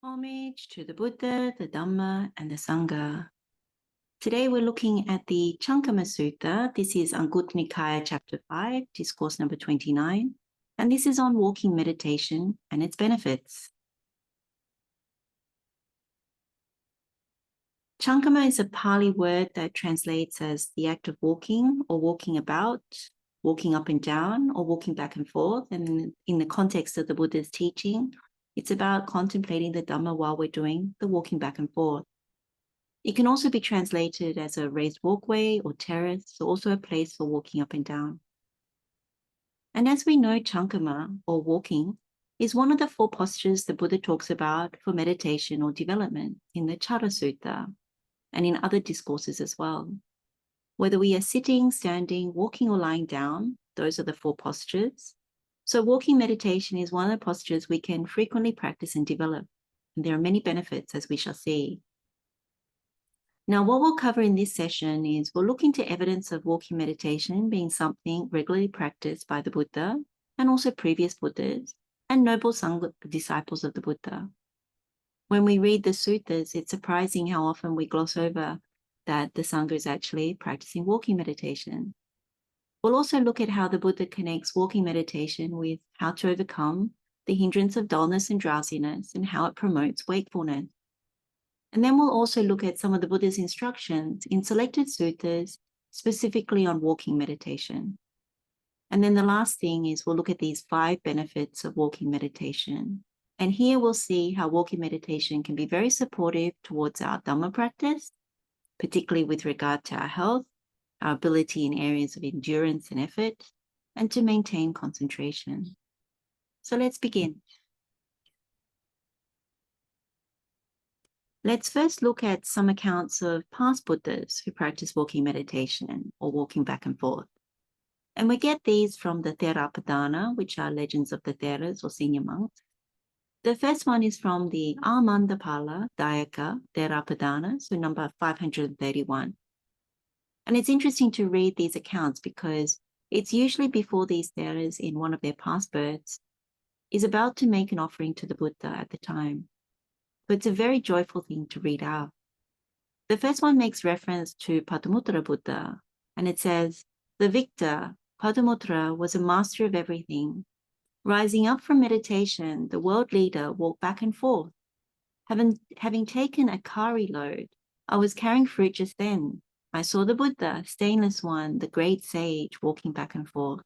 Homage to the Buddha, the Dhamma, and the Sangha. Today we're looking at the Cankama Sutta. This is Anguttara Nikaya chapter 5, discourse number 29. And this is on walking meditation and its benefits. Cankama is a Pali word that translates as the act of walking or walking about, walking up and down or walking back and forth. And in the context of the Buddha's teaching, it's about contemplating the Dhamma while we're doing the walking back and forth. It can also be translated as a raised walkway or terrace, so also a place for walking up and down. And as we know, Cankama, or walking, is one of the 4 postures the Buddha talks about for meditation or development in the Cara Sutta and in other discourses as well. Whether we are sitting, standing, walking, or lying down, those are the 4 postures. So walking meditation is one of the postures we can frequently practice and develop. And there are many benefits, as we shall see. Now, what we'll cover in this session is we'll look into evidence of walking meditation being something regularly practiced by the Buddha and also previous Buddhas and noble Sangha disciples of the Buddha. When we read the suttas, it's surprising how often we gloss over that the Sangha is actually practicing walking meditation. We'll also look at how the Buddha connects walking meditation with how to overcome the hindrance of dullness and drowsiness and how it promotes wakefulness. And then we'll also look at some of the Buddha's instructions in selected suttas, specifically on walking meditation. And then the last thing is we'll look at these 5 benefits of walking meditation. And here we'll see how walking meditation can be very supportive towards our Dhamma practice, particularly with regard to our health, our ability in areas of endurance and effort, and to maintain concentration. So let's begin. Let's first look at some accounts of past Buddhas who practice walking meditation or walking back and forth. And we get these from the Therapadana, which are legends of the Theras or senior monks. The first one is from the Āmaṇḍaphaladāyakattheraapadāna, so number 531. And it's interesting to read these accounts because it's usually before these Theras in one of their past births is about to make an offering to the Buddha at the time. But it's a very joyful thing to read out. The first one makes reference to Padumuttara Buddha, and it says, the victor, Padumuttara, was a master of everything. Rising up from meditation, the world leader walked back and forth. Having taken a kari load, I was carrying fruit just then. I saw the Buddha, stainless one, the great sage, walking back and forth.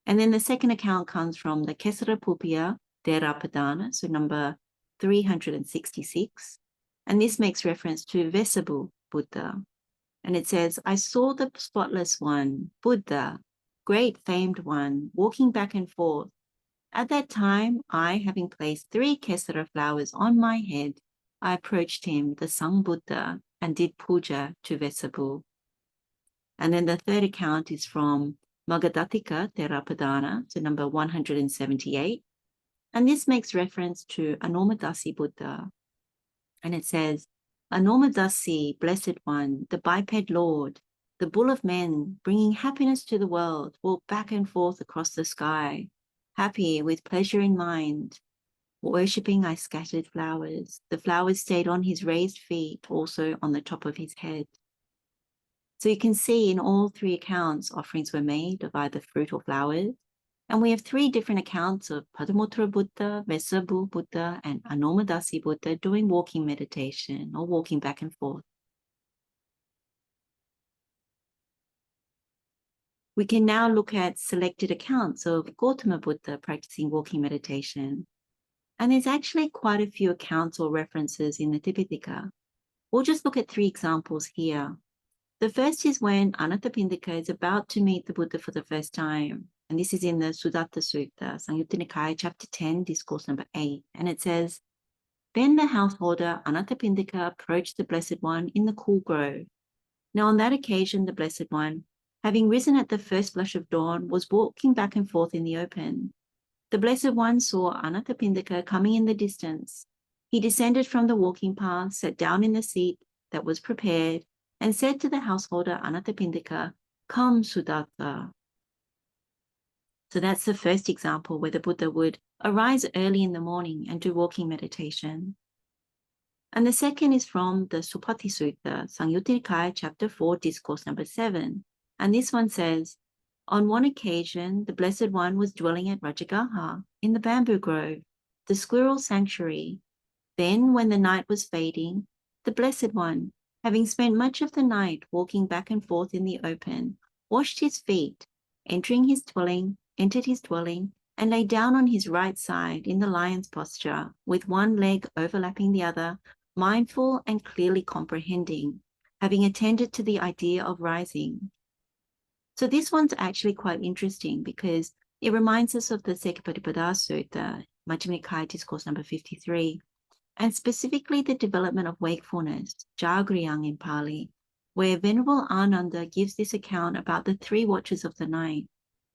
And then the second account comes from the Kesarapupphiyattheraapadāna, so number 366. And this makes reference to Vesabu Buddha. And it says, I saw the spotless one, Buddha, great famed one, walking back and forth. At that time, I, having placed 3 Kesara flowers on my head, I approached him, the Sangha Buddha, and did puja to Vesabu. And then the third account is from Maggadattikattheraapadāna, so number 178. And this makes reference to Āmaṇḍaphaladāyakattheraapadāna Buddha. And it says, Āmaṇḍaphaladāyakattheraapadāna, Blessed One, the biped Lord, the bull of men, bringing happiness to the world, walked back and forth across the sky, happy with pleasure in mind. Worshipping, I scattered flowers. The flowers stayed on his raised feet, also on the top of his head. So you can see in all 3 accounts, offerings were made of either fruit or flowers. And we have 3 different accounts of Padumuttara Buddha, Vesabu Buddha, and Āmaṇḍaphaladāyakattheraapadāna Buddha doing walking meditation or walking back and forth. We can now look at selected accounts of Gautama Buddha practicing walking meditation. And there's actually quite a few accounts or references in the Tipitaka. We'll just look at 3 examples here. The first is when Āmaṇḍaphaladāyaka is about to meet the Buddha for the first time. And this is in the Sudatta Sutta, Sangha Nikaya, chapter 10, discourse number 8. And it says, then the householder Āmaṇḍaphaladāyaka approached the Blessed One in the cool grove. Now on that occasion, the Blessed One, having risen at the first blush of dawn, was walking back and forth in the open. The Blessed One saw Āmaṇḍaphaladāyaka coming in the distance. He descended from the walking path, sat down in the seat that was prepared, and said to the householder Āmaṇḍaphaladāyaka, come, Sudatta. So that's the first example where the Buddha would Arise early in the morning and do walking meditation. And the second is from the Supati Sutta, Samyutta Nikaya, chapter 4, discourse number 7. And this one says, on one occasion, the Blessed One was dwelling at Rajagaha in the bamboo grove, the squirrel sanctuary. Then, when the night was fading, the Blessed One, having spent much of the night walking back and forth in the open, washed his feet, entered his dwelling, and lay down on his right side in the lion's posture, with one leg overlapping the other, mindful and clearly comprehending, having attended to the idea of rising. So this one's actually quite interesting because it reminds us of the Sekha-patipada Sutta, Majjhima Nikaya, discourse number 53, and specifically the development of wakefulness, Jagriyang in Pali, where Venerable Āmaṇḍa gives this account about the 3 watches of the night.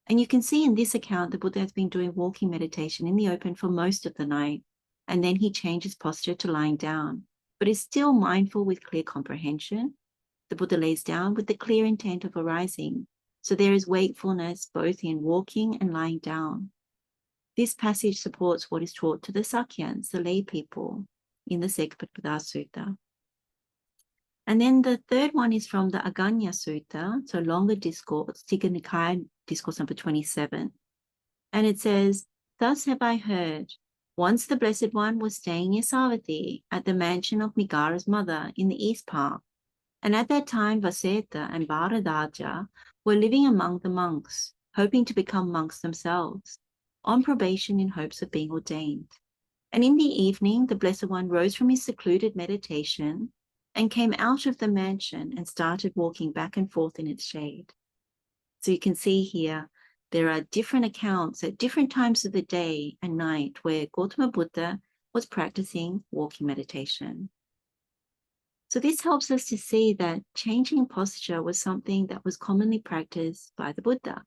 And you can see in this account, the Buddha has been doing walking meditation in the open for most of the night, and then he changes posture to lying down, but is still mindful with clear comprehension. The Buddha lays down with the clear intent of arising. So there is wakefulness both in walking and lying down. This passage supports what is taught to the Sakyans, the lay people, in the Sekha-patipada Sutta. And then the third one is from the Aggañña Sutta, so longer discourse, Tigha Nikaya, discourse number 27. And it says, thus have I heard, once the Blessed One was staying near Savatthi at the mansion of Migara's mother in the East Park. And at that time, Vaseta and Bharadaja were living among the monks, hoping to become monks themselves, on probation in hopes of being ordained. And in the evening, the Blessed One rose from his secluded meditation and came out of the mansion and started walking back and forth in its shade. So you can see here, there are different accounts at different times of the day and night where Gautama Buddha was practicing walking meditation. So this helps us to see that changing posture was something that was commonly practiced by the Buddha.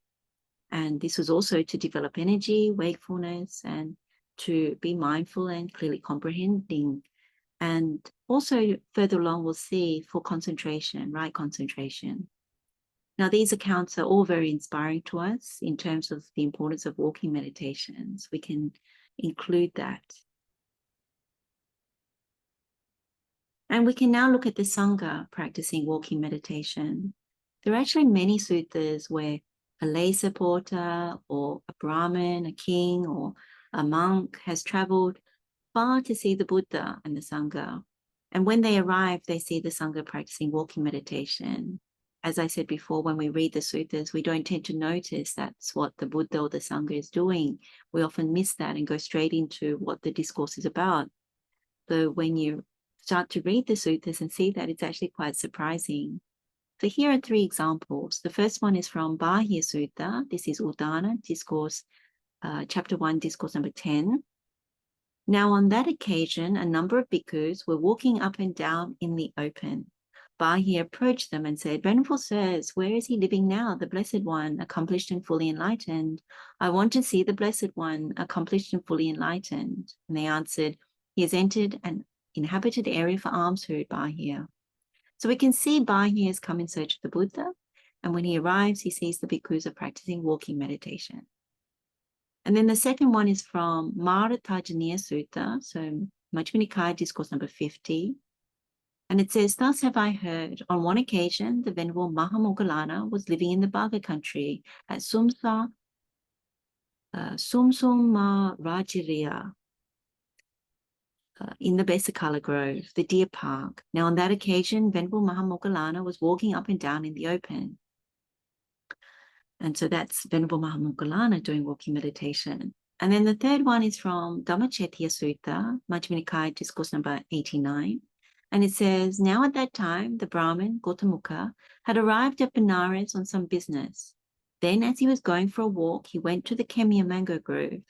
And this was also to develop energy, wakefulness, and to be mindful and clearly comprehending. And also further along, we'll see for concentration, right concentration. Now, these accounts are all very inspiring to us in terms of the importance of walking meditations. We can include that. And we can now look at the Sangha practicing walking meditation. There are actually many suttas where a lay supporter or a Brahmin, a king or a monk has traveled far to see the Buddha and the Sangha. And when they arrive, they see the Sangha practicing walking meditation. As I said before, when we read the suttas, we don't tend to notice that's what the Buddha or the Sangha is doing. We often miss that and go straight into what the discourse is about. So when you start to read the suttas and see that, it's actually quite surprising. So here are 3 examples. The first one is from Aggañña Sutta. This is Udana, discourse, chapter 1, discourse number 10. Now on that occasion, a number of bhikkhus were walking up and down in the open. Aggañña approached them and said, Venerable sirs, where is he living now, the Blessed One, accomplished and fully enlightened? I want to see the Blessed One, accomplished and fully enlightened. And they answered, he has entered an inhabited area for alms food, Aggañña. So we can see Aggañña has come in search of the Buddha, and when he arrives, he sees the bhikkhus are practicing walking meditation. And then the second one is from Aggañña Sutta, so Majjhima Nikaya, discourse number 50. And it says, thus have I heard, on one occasion, the Venerable Mahamoggallana was living in the Bhaga country at Sumsuma Rajiriya, in the Besakala Grove, the deer park. Now on that occasion, Venerable Mahamoggallana was walking up and down in the open. And so that's Venerable Mahamoggallana doing walking meditation. And then the third one is from Dhammacettiya Sutta, Majjhima Nikaya, discourse number 89. And it says, now at that time, the Brahmin, Gotamukha, had arrived at Benares on some business. Then as he was going for a walk, he went to the Kemya mango grove.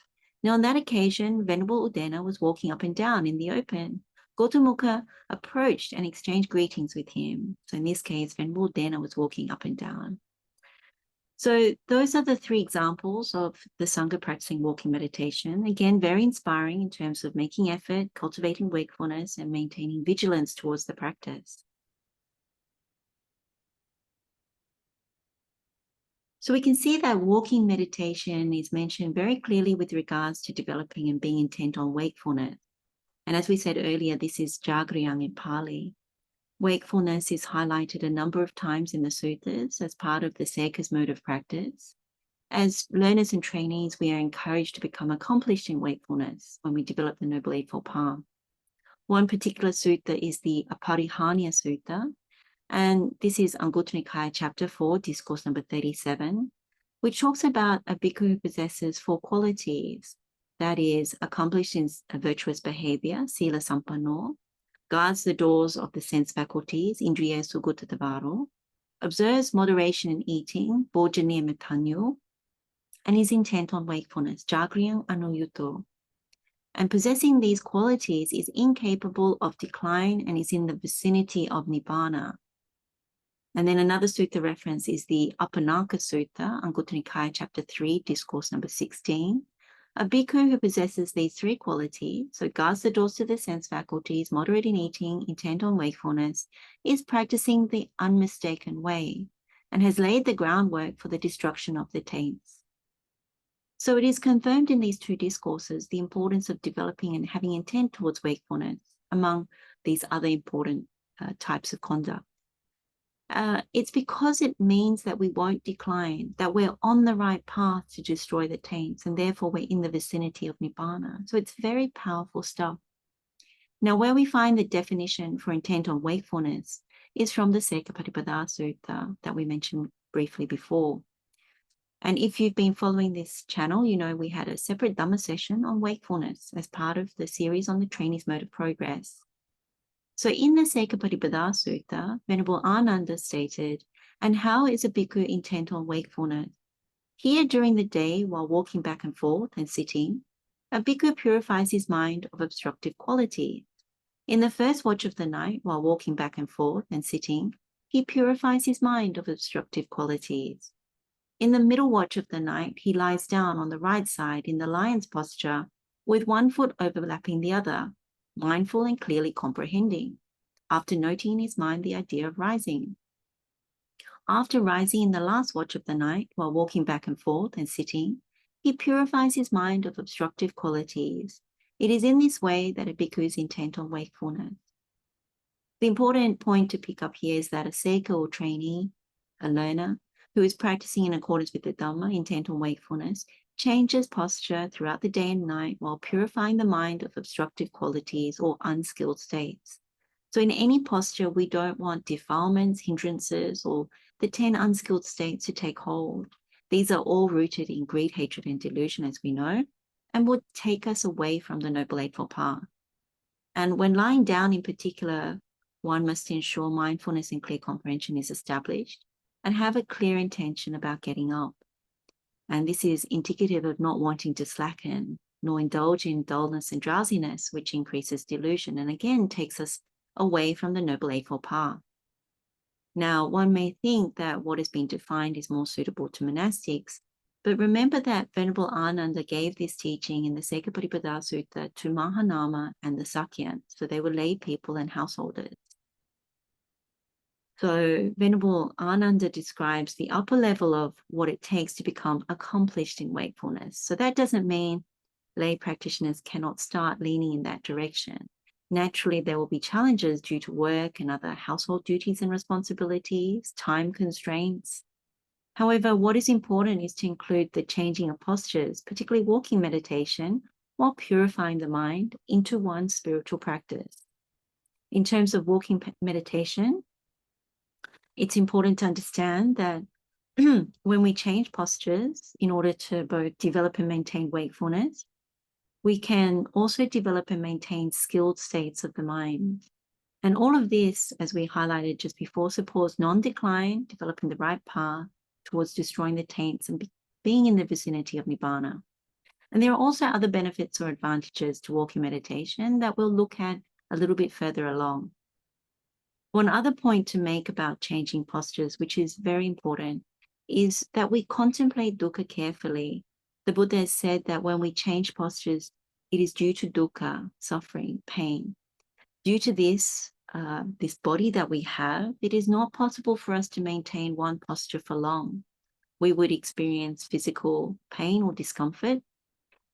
Now on that occasion, Venerable Udena was walking up and down in the open. Gotamukha approached and exchanged greetings with him. So in this case, Venerable Udena was walking up and down. So those are the 3 examples of the Sangha practicing walking meditation. Again, very inspiring in terms of making effort, cultivating wakefulness, and maintaining vigilance towards the practice. So we can see that walking meditation is mentioned very clearly with regards to developing and being intent on wakefulness. And as we said earlier, this is Jagrayang in Pali. Wakefulness is highlighted a number of times in the suttas as part of the Sekha's mode of practice. As learners and trainees, we are encouraged to become accomplished in wakefulness when we develop the Noble Eightfold Path. One particular sutta is the Aggañña Sutta, and this is Anguttara Nikaya chapter 4, discourse number 37, which talks about a bhikkhu who possesses 4 qualities, that is, accomplished in a virtuous behavior, Sila Sampanno, guards the doors of the sense faculties, Indriya Suguttadavaro, observes moderation in eating, Bojaniya Metanyo, and is intent on wakefulness, Jagrayang Anuyuto. And possessing these qualities is incapable of decline and is in the vicinity of Nibbana. And then another sutta reference is the Āmaṇḍaphaladāyakattheraapadāna Sutta, Anguttara Nikaya chapter 3, discourse number 16. A bhikkhu who possesses these 3 qualities, so guards the doors to the sense faculties, moderate in eating, intent on wakefulness, is practicing the unmistaken way and has laid the groundwork for the destruction of the taints. So it is confirmed in these 2 discourses the importance of developing and having intent towards wakefulness among these other important types of conduct. It's because it means that we won't decline, that we're on the right path to destroy the taints, and therefore we're in the vicinity of Nibbana. So it's very powerful stuff. Now, where we find the definition for intent on wakefulness is from the Sekha-patipada Sutta that we mentioned briefly before. And if you've been following this channel, you know we had a separate Dhamma session on wakefulness as part of the series on the trainee's mode of progress. So in the Sekha-patipada Sutta, Venerable Āmaṇḍa stated, and how is a bhikkhu intent on wakefulness? Here during the day, while walking back and forth and sitting, a bhikkhu purifies his mind of obstructive qualities. In the first watch of the night, while walking back and forth and sitting, he purifies his mind of obstructive qualities. In the middle watch of the night, he lies down on the right side in the lion's posture, with one foot overlapping the other, mindful and clearly comprehending, after noting in his mind the idea of rising. After rising in the last watch of the night, while walking back and forth and sitting, he purifies his mind of obstructive qualities. It is in this way that a bhikkhu is intent on wakefulness. The important point to pick up here is that a Sekha or trainee, a learner, who is practicing in accordance with the Dhamma, intent on wakefulness, changes posture throughout the day and night while purifying the mind of obstructive qualities or unskilled states. So in any posture, we don't want defilements, hindrances, or the 10 unskilled states to take hold. These are all rooted in greed, hatred, and delusion, as we know, and would take us away from the Noble Eightfold Path. And when lying down in particular, one must ensure mindfulness and clear comprehension is established and have a clear intention about getting up. And this is indicative of not wanting to slacken, nor indulge in dullness and drowsiness, which increases delusion and again takes us away from the Noble Eightfold Path. Now, one may think that what has been defined is more suitable to monastics, but remember that Venerable Āmaṇḍa gave this teaching in the Sekha-patipada Sutta to Mahanama and the Sakyans, so they were lay people and householders. So Venerable Āmaṇḍa describes the upper level of what it takes to become accomplished in wakefulness. So that doesn't mean lay practitioners cannot start leaning in that direction. Naturally, there will be challenges due to work and other household duties and responsibilities, time constraints. However, what is important is to include the changing of postures, particularly walking meditation, while purifying the mind into one's spiritual practice. In terms of walking meditation, it's important to understand that when we change postures in order to both develop and maintain wakefulness, we can also develop and maintain skilled states of the mind. And all of this, as we highlighted just before, supports non-decline, developing the right path towards destroying the taints and being in the vicinity of Nibbana. And there are also other benefits or advantages to walking meditation that we'll look at a little bit further along. One other point to make about changing postures, which is very important, is that we contemplate dukkha carefully. The Buddha has said that when we change postures, it is due to dukkha, suffering, pain. Due to this body that we have, it is not possible for us to maintain one posture for long. we would experience physical pain or discomfort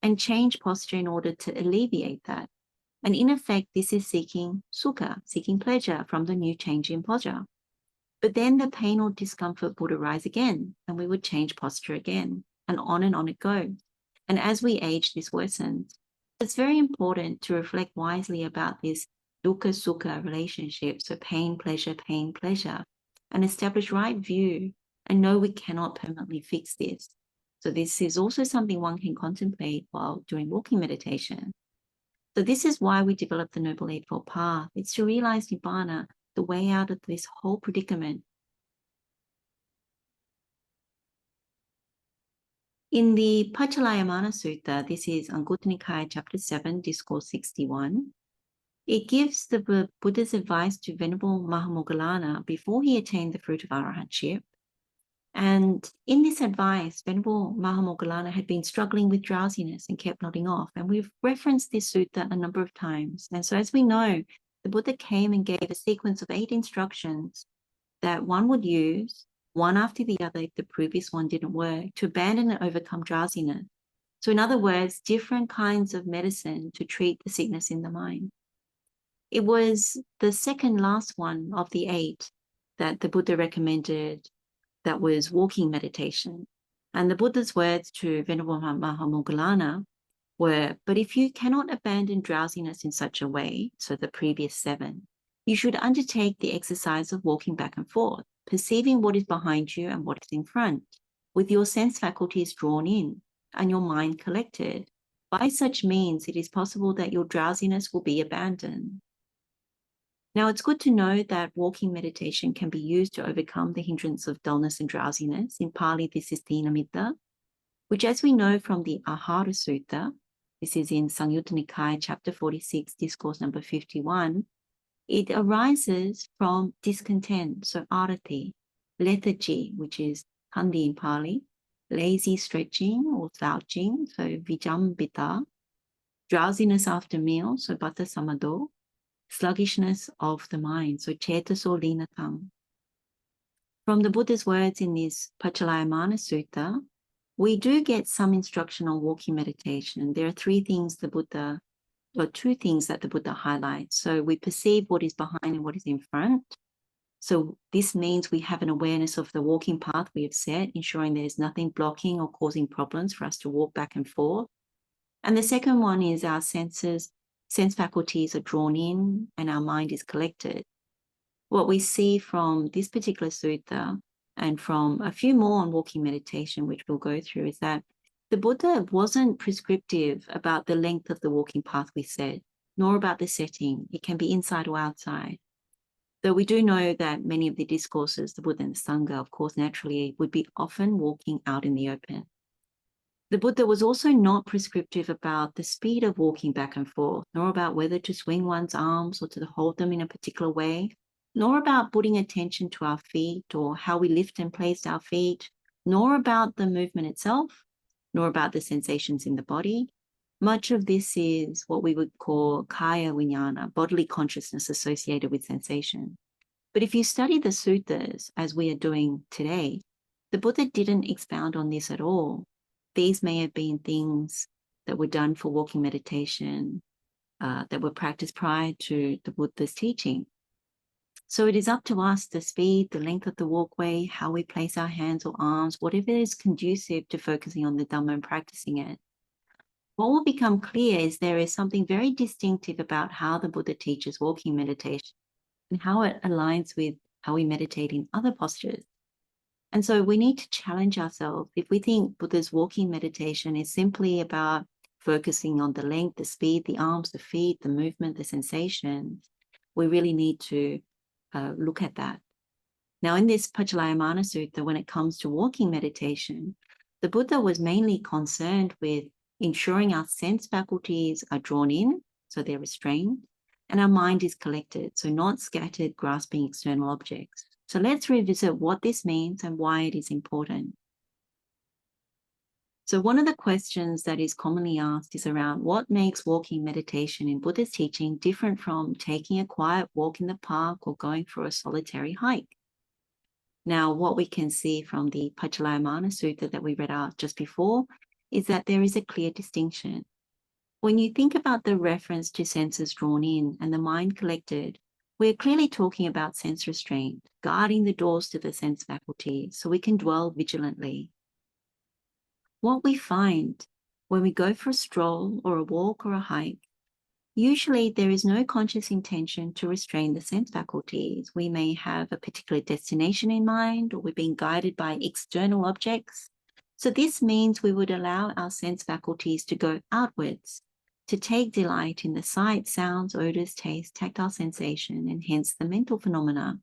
and change posture in order to alleviate that. And in effect, this is seeking sukha, seeking pleasure from the new change in posture. But then the pain or discomfort would arise again, and we would change posture again, and on it goes. And as we age, this worsens. It's very important to reflect wisely about this dukkha-sukha relationship, so pain, pleasure, and establish right view and know we cannot permanently fix this. So this is also something one can contemplate while doing walking meditation. So this is why we developed the Noble Eightfold Path. It's to realize Nibbana, the way out of this whole predicament. In the Paccalayammana Sutta, this is Anguttara Nikaya, chapter 7, Discourse 61, it gives the Buddha's advice to Venerable Mahamoggallana before he attained the fruit of arahantship. And in this advice, Venerable Mahamoggallana had been struggling with drowsiness and kept nodding off. And we've referenced this sutta a number of times. And so as we know, the Buddha came and gave a sequence of 8 instructions that one would use, one after the other, if the previous one didn't work, to abandon and overcome drowsiness. So in other words, different kinds of medicine to treat the sickness in the mind. It was the second last one of the 8 that the Buddha recommended, that was walking meditation. And the Buddha's words to Venerable Mahamoggallana were, but if you cannot abandon drowsiness in such a way, so the previous 7, you should undertake the exercise of walking back and forth, perceiving what is behind you and what is in front, with your sense faculties drawn in and your mind collected. By such means, it is possible that your drowsiness will be abandoned. Now, it's good to know that walking meditation can be used to overcome the hindrance of dullness and drowsiness. In Pali, this is Thina Mitta, which, as we know from the Ahara Sutta, this is in Samyutta Nikaya, chapter 46, discourse number 51, it arises from discontent, so arati, lethargy, which is handi in Pali, lazy stretching or slouching, so vijambita, drowsiness after meal, so bata samado, sluggishness of the mind, so cetaso linatam. From the Buddha's words in this Paccalayammana Sutta, we do get some instruction on walking meditation. There are 3 things the Buddha, or 2 things that the Buddha highlights. So we perceive what is behind and what is in front. So this means we have an awareness of the walking path we have set, ensuring there's nothing blocking or causing problems for us to walk back and forth. And the second one is our sense faculties are drawn in and our mind is collected. What we see from this particular sutta and from a few more on walking meditation, which we'll go through, is that the Buddha wasn't prescriptive about the length of the walking path we set, nor about the setting. It can be inside or outside. Though we do know that many of the discourses, the Buddha and the Sangha, of course, naturally would be often walking out in the open. The Buddha was also not prescriptive about the speed of walking back and forth, nor about whether to swing one's arms or to hold them in a particular way, nor about putting attention to our feet or how we lift and place our feet, nor about the movement itself, nor about the sensations in the body. Much of this is what we would call kaya vijnana, bodily consciousness associated with sensation. But if you study the suttas, as we are doing today, the Buddha didn't expound on this at all. These may have been things that were done for walking meditation, that were practiced prior to the Buddha's teaching. So it is up to us, the speed, the length of the walkway, how we place our hands or arms, whatever is conducive to focusing on the Dhamma and practicing it. What will become clear is there is something very distinctive about how the Buddha teaches walking meditation and how it aligns with how we meditate in other postures. And so we need to challenge ourselves. If we think Buddha's walking meditation is simply about focusing on the length, the speed, the arms, the feet, the movement, the sensations, we really need to look at that. Now, in this Paccalayammana Sutta, when it comes to walking meditation, the Buddha was mainly concerned with ensuring our sense faculties are drawn in, so they're restrained, and our mind is collected, so not scattered, grasping external objects. So let's revisit what this means and why it is important. So one of the questions that is commonly asked is around what makes walking meditation in Buddha's teaching different from taking a quiet walk in the park or going for a solitary hike. Now, what we can see from the Paccalayammana Sutta that we read out just before is that there is a clear distinction. When you think about the reference to senses drawn in and the mind collected, we're clearly talking about sense restraint, guarding the doors to the sense faculties so we can dwell vigilantly. What we find when we go for a stroll or a walk or a hike, usually there is no conscious intention to restrain the sense faculties. We may have a particular destination in mind, or we're being guided by external objects. So this means we would allow our sense faculties to go outwards, to take delight in the sight, sounds, odors, taste, tactile sensation, and hence the mental phenomena.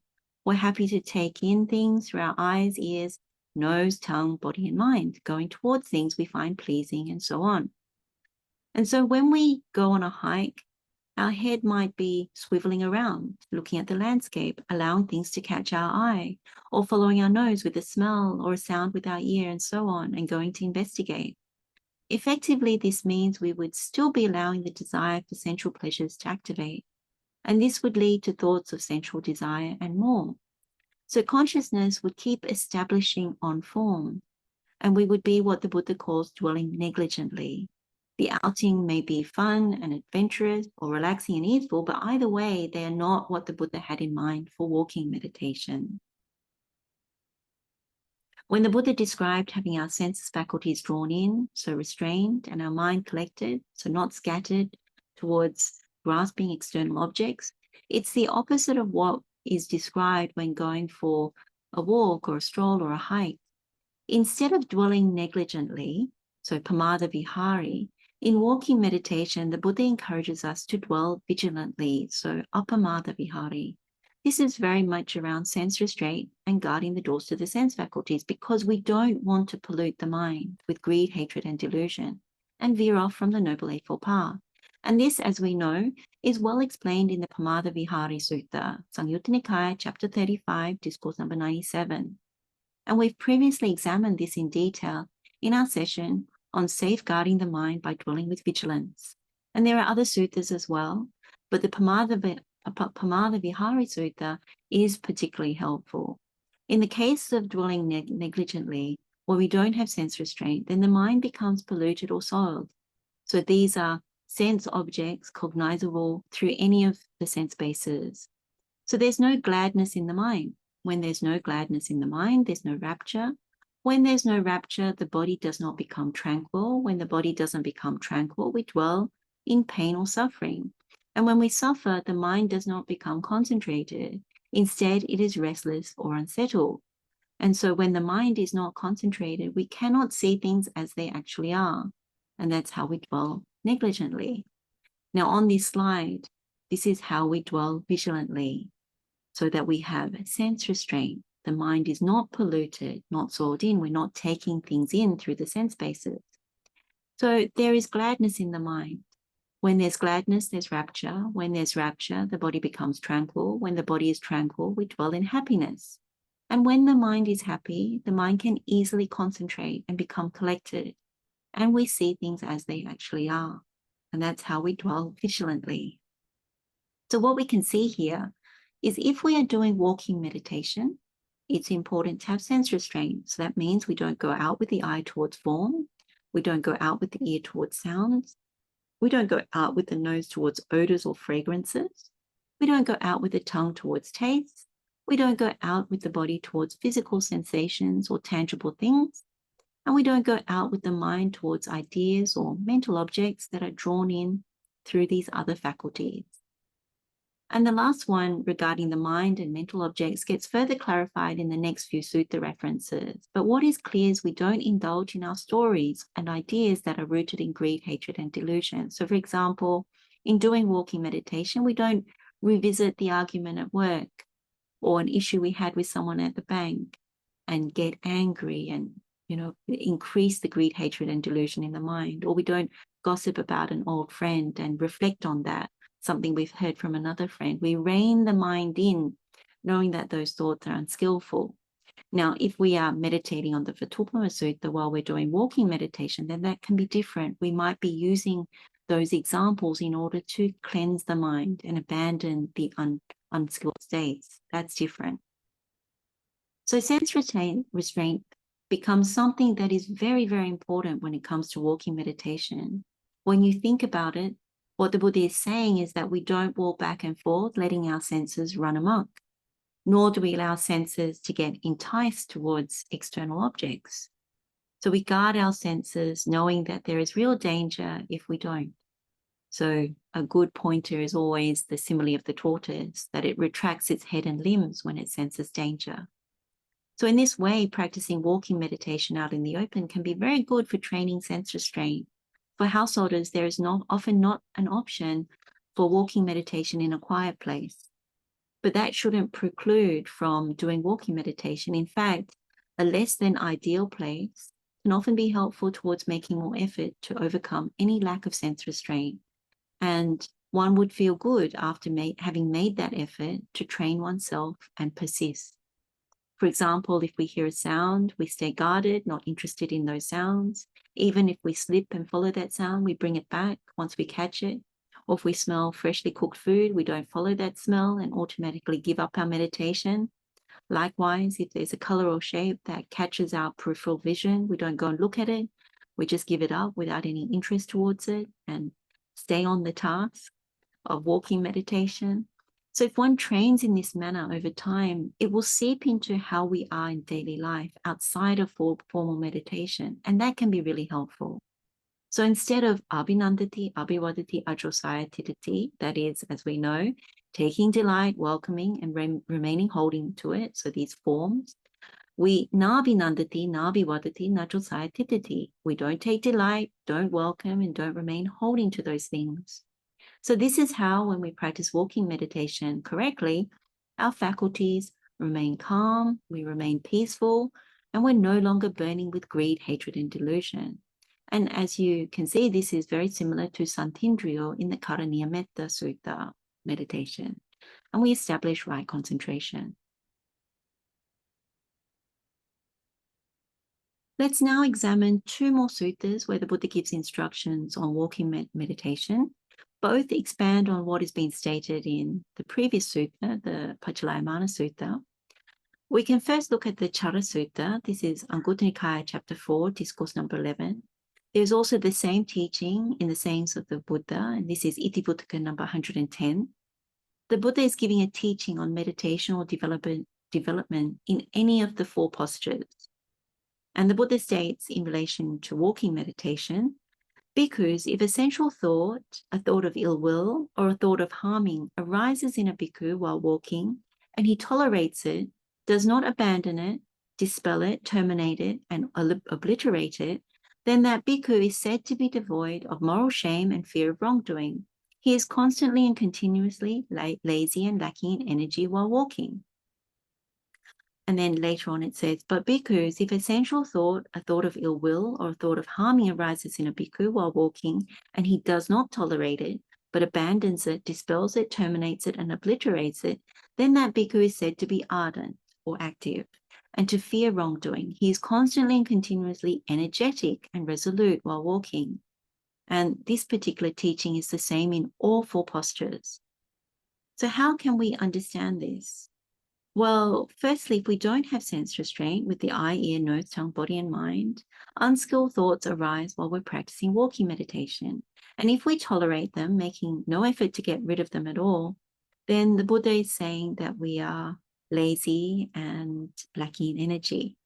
We're happy to take in things through our eyes, ears, nose, tongue, body, and mind, going towards things we find pleasing and so on. And so when we go on a hike, our head might be swiveling around, looking at the landscape, allowing things to catch our eye, or following our nose with a smell or a sound with our ear and so on, and going to investigate. Effectively, this means we would still be allowing the desire for sensual pleasures to activate, and this would lead to thoughts of sensual desire and more. So consciousness would keep establishing on form, and we would be what the Buddha calls dwelling negligently. The outing may be fun and adventurous or relaxing and easeful, but either way, they are not what the Buddha had in mind for walking meditation. When the Buddha described having our senses faculties drawn in, so restrained, and our mind collected, so not scattered towards grasping external objects, it's the opposite of what is described when going for a walk or a stroll or a hike. Instead of dwelling negligently, so pamada vihari, in walking meditation, the Buddha encourages us to dwell vigilantly, so apamada vihari. This is very much around sense restraint and guarding the doors to the sense faculties, because we don't want to pollute the mind with greed, hatred, and delusion and veer off from the Noble Eightfold Path. And this, as we know, is well explained in the Pamada Vihari Sutta, Samyutta Nikaya, chapter 35, discourse number 97. And we've previously examined this in detail in our session on safeguarding the mind by dwelling with vigilance. And there are other suttas as well, but the Pamada Vihari Sutta is particularly helpful. In the case of dwelling negligently, where we don't have sense restraint, then the mind becomes polluted or soiled. So these are sense objects cognizable through any of the sense bases. So there's no gladness in the mind. When there's no gladness in the mind, there's no rapture. When there's no rapture, the body does not become tranquil. When the body doesn't become tranquil, we dwell in pain or suffering. And when we suffer, the mind does not become concentrated. Instead, it is restless or unsettled. And so when the mind is not concentrated, we cannot see things as they actually are. And that's how we dwell negligently. Now, on this slide, this is how we dwell vigilantly, so that we have sense restraint. The mind is not polluted, not soiled in. We're not taking things in through the sense bases. So there is gladness in the mind. When there's gladness, there's rapture. When there's rapture, the body becomes tranquil. When the body is tranquil, we dwell in happiness. And when the mind is happy, the mind can easily concentrate and become collected. And we see things as they actually are. And that's how we dwell vigilantly. So what we can see here is if we are doing walking meditation, it's important to have sense restraint. So that means we don't go out with the eye towards form. We don't go out with the ear towards sounds. We don't go out with the nose towards odors or fragrances. We don't go out with the tongue towards taste. We don't go out with the body towards physical sensations or tangible things. And we don't go out with the mind towards ideas or mental objects that are drawn in through these other faculties. And the last one regarding the mind and mental objects gets further clarified in the next few sutta references. But what is clear is we don't indulge in our stories and ideas that are rooted in greed, hatred, and delusion. So for example, in doing walking meditation, we don't revisit the argument at work or an issue we had with someone at the bank and get angry and, increase the greed, hatred, and delusion in the mind. Or we don't gossip about an old friend and reflect on that, something we've heard from another friend. We rein the mind in, knowing that those thoughts are unskillful. Now, if we are meditating on the Vipassana Sutta while we're doing walking meditation, then that can be different. We might be using those examples in order to cleanse the mind and abandon the unskilled states. That's different. So sense restraint becomes something that is very, very important when it comes to walking meditation. When you think about it, what the Buddha is saying is that we don't walk back and forth, letting our senses run amok, nor do we allow senses to get enticed towards external objects. So we guard our senses knowing that there is real danger if we don't. So a good pointer is always the simile of the tortoise, that it retracts its head and limbs when it senses danger. So in this way, practicing walking meditation out in the open can be very good for training sense restraint. For householders, there is often not an option for walking meditation in a quiet place. But that shouldn't preclude from doing walking meditation. In fact, a less than ideal place can often be helpful towards making more effort to overcome any lack of sense restraint. And one would feel good after having made that effort to train oneself and persist. For example, if we hear a sound, we stay guarded, not interested in those sounds. Even if we slip and follow that sound, we bring it back once we catch it. Or if we smell freshly cooked food, we don't follow that smell and automatically give up our meditation. Likewise, if there's a color or shape that catches our peripheral vision, we don't go and look at it. We just give it up without any interest towards it and stay on the task of walking meditation. So if one trains in this manner over time, it will seep into how we are in daily life outside of formal meditation, and that can be really helpful. So instead of abhinandati, abhivadati, ajosayatitati, that is, as we know, taking delight, welcoming, and remaining holding to it, so these forms, we nabhinandati, nabhivadati, najosayatitati. We don't take delight, don't welcome, and don't remain holding to those things. So this is how, when we practice walking meditation correctly, our faculties remain calm, we remain peaceful, and we're no longer burning with greed, hatred, and delusion. And as you can see, this is very similar to Santindriyo in the Caṅkama Sutta meditation. And we establish right concentration. Let's now examine two more suttas where the Buddha gives instructions on walking meditation. Both expand on what has been stated in the previous sutta, the Paccalayammana Sutta. We can first look at the Cara Sutta. This is Anguttara Nikaya, chapter 4, discourse number 11. There's also the same teaching in the sayings of the Buddha, and this is Itivuttaka number 110. The Buddha is giving a teaching on meditation or development in any of the four postures. And the Buddha states in relation to walking meditation, bhikkhus, if a sensual thought, a thought of ill will, or a thought of harming arises in a bhikkhu while walking, and he tolerates it, does not abandon it, dispel it, terminate it, and obliterate it, then that bhikkhu is said to be devoid of moral shame and fear of wrongdoing. He is constantly and continuously lazy and lacking in energy while walking. And then later on it says, but bhikkhus, if a sensual thought, a thought of ill will, or a thought of harming arises in a bhikkhu while walking, and he does not tolerate it, but abandons it, dispels it, terminates it, and obliterates it, then that bhikkhu is said to be ardent or active, and to fear wrongdoing. He is constantly and continuously energetic and resolute while walking. And this particular teaching is the same in all four postures. So how can we understand this? Well, firstly, if we don't have sense restraint with the eye, ear, nose, tongue, body, and mind, unskilled thoughts arise while we're practicing walking meditation. And if we tolerate them, making no effort to get rid of them at all, then the Buddha is saying that we are lazy and lacking in energy.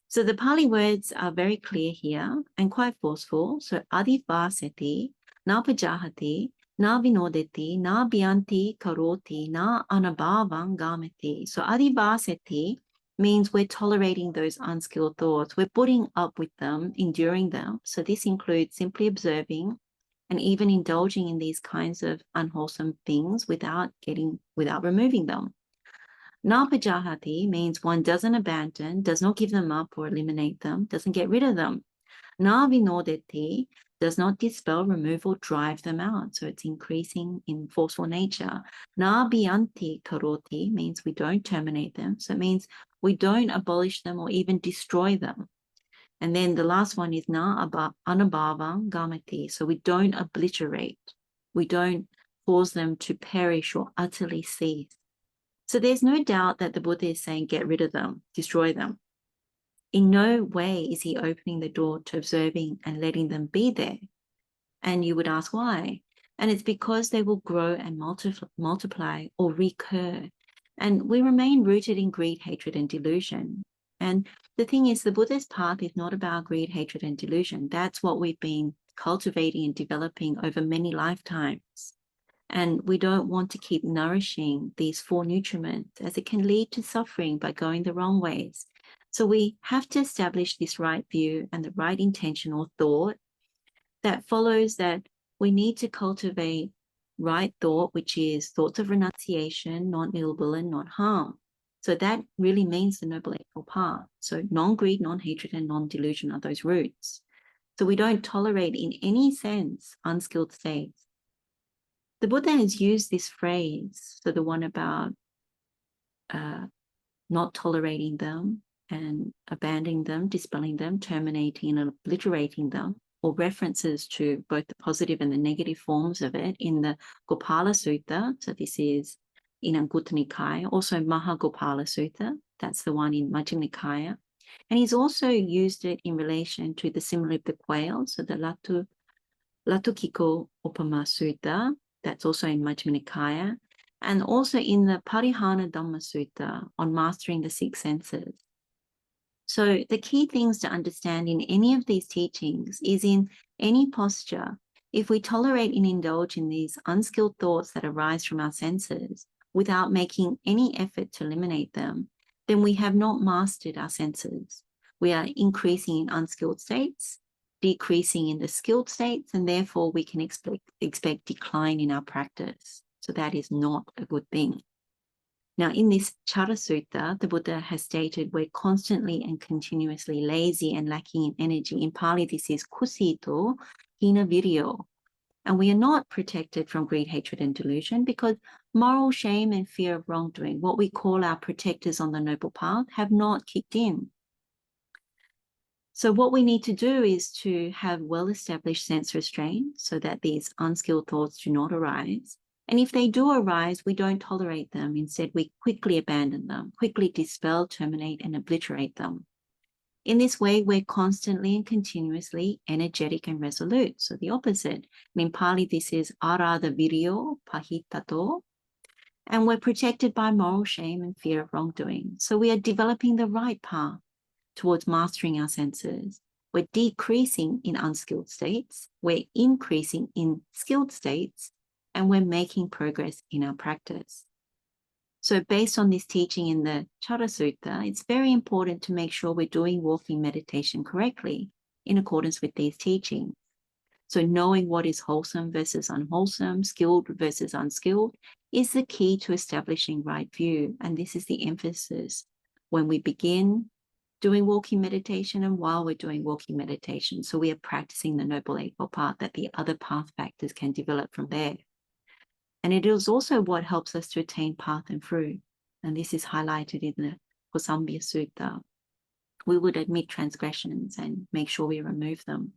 So the Pali words are very clear here and quite forceful. So adivasati, na pajahati, na vinodeti, na bhyanti karoti, na anabhavam gamati. So adivasati means we're tolerating those unskilled thoughts. We're putting up with them, enduring them. So this includes simply observing and even indulging in these kinds of unwholesome things without removing them. Na pajahati means one doesn't abandon, does not give them up or eliminate them, doesn't get rid of them. Na vinodeti does not dispel, remove, or drive them out. So it's increasing in forceful nature. Na bhyanti karoti means we don't terminate them. So it means we don't abolish them or even destroy them. And then the last one is na anabhavam gamati. So we don't obliterate. We don't cause them to perish or utterly cease. So there's no doubt that the Buddha is saying, get rid of them, destroy them. In no way is he opening the door to observing and letting them be there. And you would ask why? And it's because they will grow and multiply or recur. And we remain rooted in greed, hatred, and delusion. And the thing is, the Buddha's path is not about greed, hatred, and delusion. That's what we've been cultivating and developing over many lifetimes. And we don't want to keep nourishing these four nutriments, as it can lead to suffering by going the wrong ways. So we have to establish this right view and the right intention or thought that follows that we need to cultivate right thought, which is thoughts of renunciation, not ill will and not harm. So that really means the Noble Eightfold Path. So non-greed, non-hatred, and non-delusion are those roots. So we don't tolerate in any sense unskilled states. The Buddha has used this phrase, so the one about not tolerating them and abandoning them, dispelling them, terminating and obliterating them, or references to both the positive and the negative forms of it in the Gopala Sutta. So this is in Anguttara Nikaya, also Mahagopala Sutta. That's the one in Majjhima Nikaya. And he's also used it in relation to the simile of the quail. So the Latukiko Upama Sutta, that's also in Majjhima Nikaya. And also in the Parihana Dhamma Sutta on mastering the six senses. So the key things to understand in any of these teachings is in any posture, if we tolerate and indulge in these unskilled thoughts that arise from our senses without making any effort to eliminate them, then we have not mastered our senses. We are increasing in unskilled states, decreasing in the skilled states, and therefore we can expect decline in our practice. So that is not a good thing. Now, in this Cara Sutta, the Buddha has stated we're constantly and continuously lazy and lacking in energy. In Pali, this is kusito, hina viryo. And we are not protected from greed, hatred, and delusion because moral shame and fear of wrongdoing, what we call our protectors on the noble path, have not kicked in. So what we need to do is to have well-established sense restraint so that these unskilled thoughts do not arise. And if they do arise, we don't tolerate them. Instead, we quickly abandon them, quickly dispel, terminate, and obliterate them. In this way, we're constantly and continuously energetic and resolute. So the opposite. And in Pali, this is arada viryo pahitato. And we're protected by moral shame and fear of wrongdoing. So we are developing the right path towards mastering our senses. We're decreasing in unskilled states. We're increasing in skilled states. And we're making progress in our practice. So based on this teaching in the Cara Sutta, it's very important to make sure we're doing walking meditation correctly in accordance with these teachings. So knowing what is wholesome versus unwholesome, skilled versus unskilled, is the key to establishing right view. And this is the emphasis when we begin doing walking meditation and while we're doing walking meditation. So we are practicing the Noble Eightfold Path, that the other path factors can develop from there. And it is also what helps us to attain path and fruit. And this is highlighted in the Kosambhya Sutta. We would admit transgressions and make sure we remove them.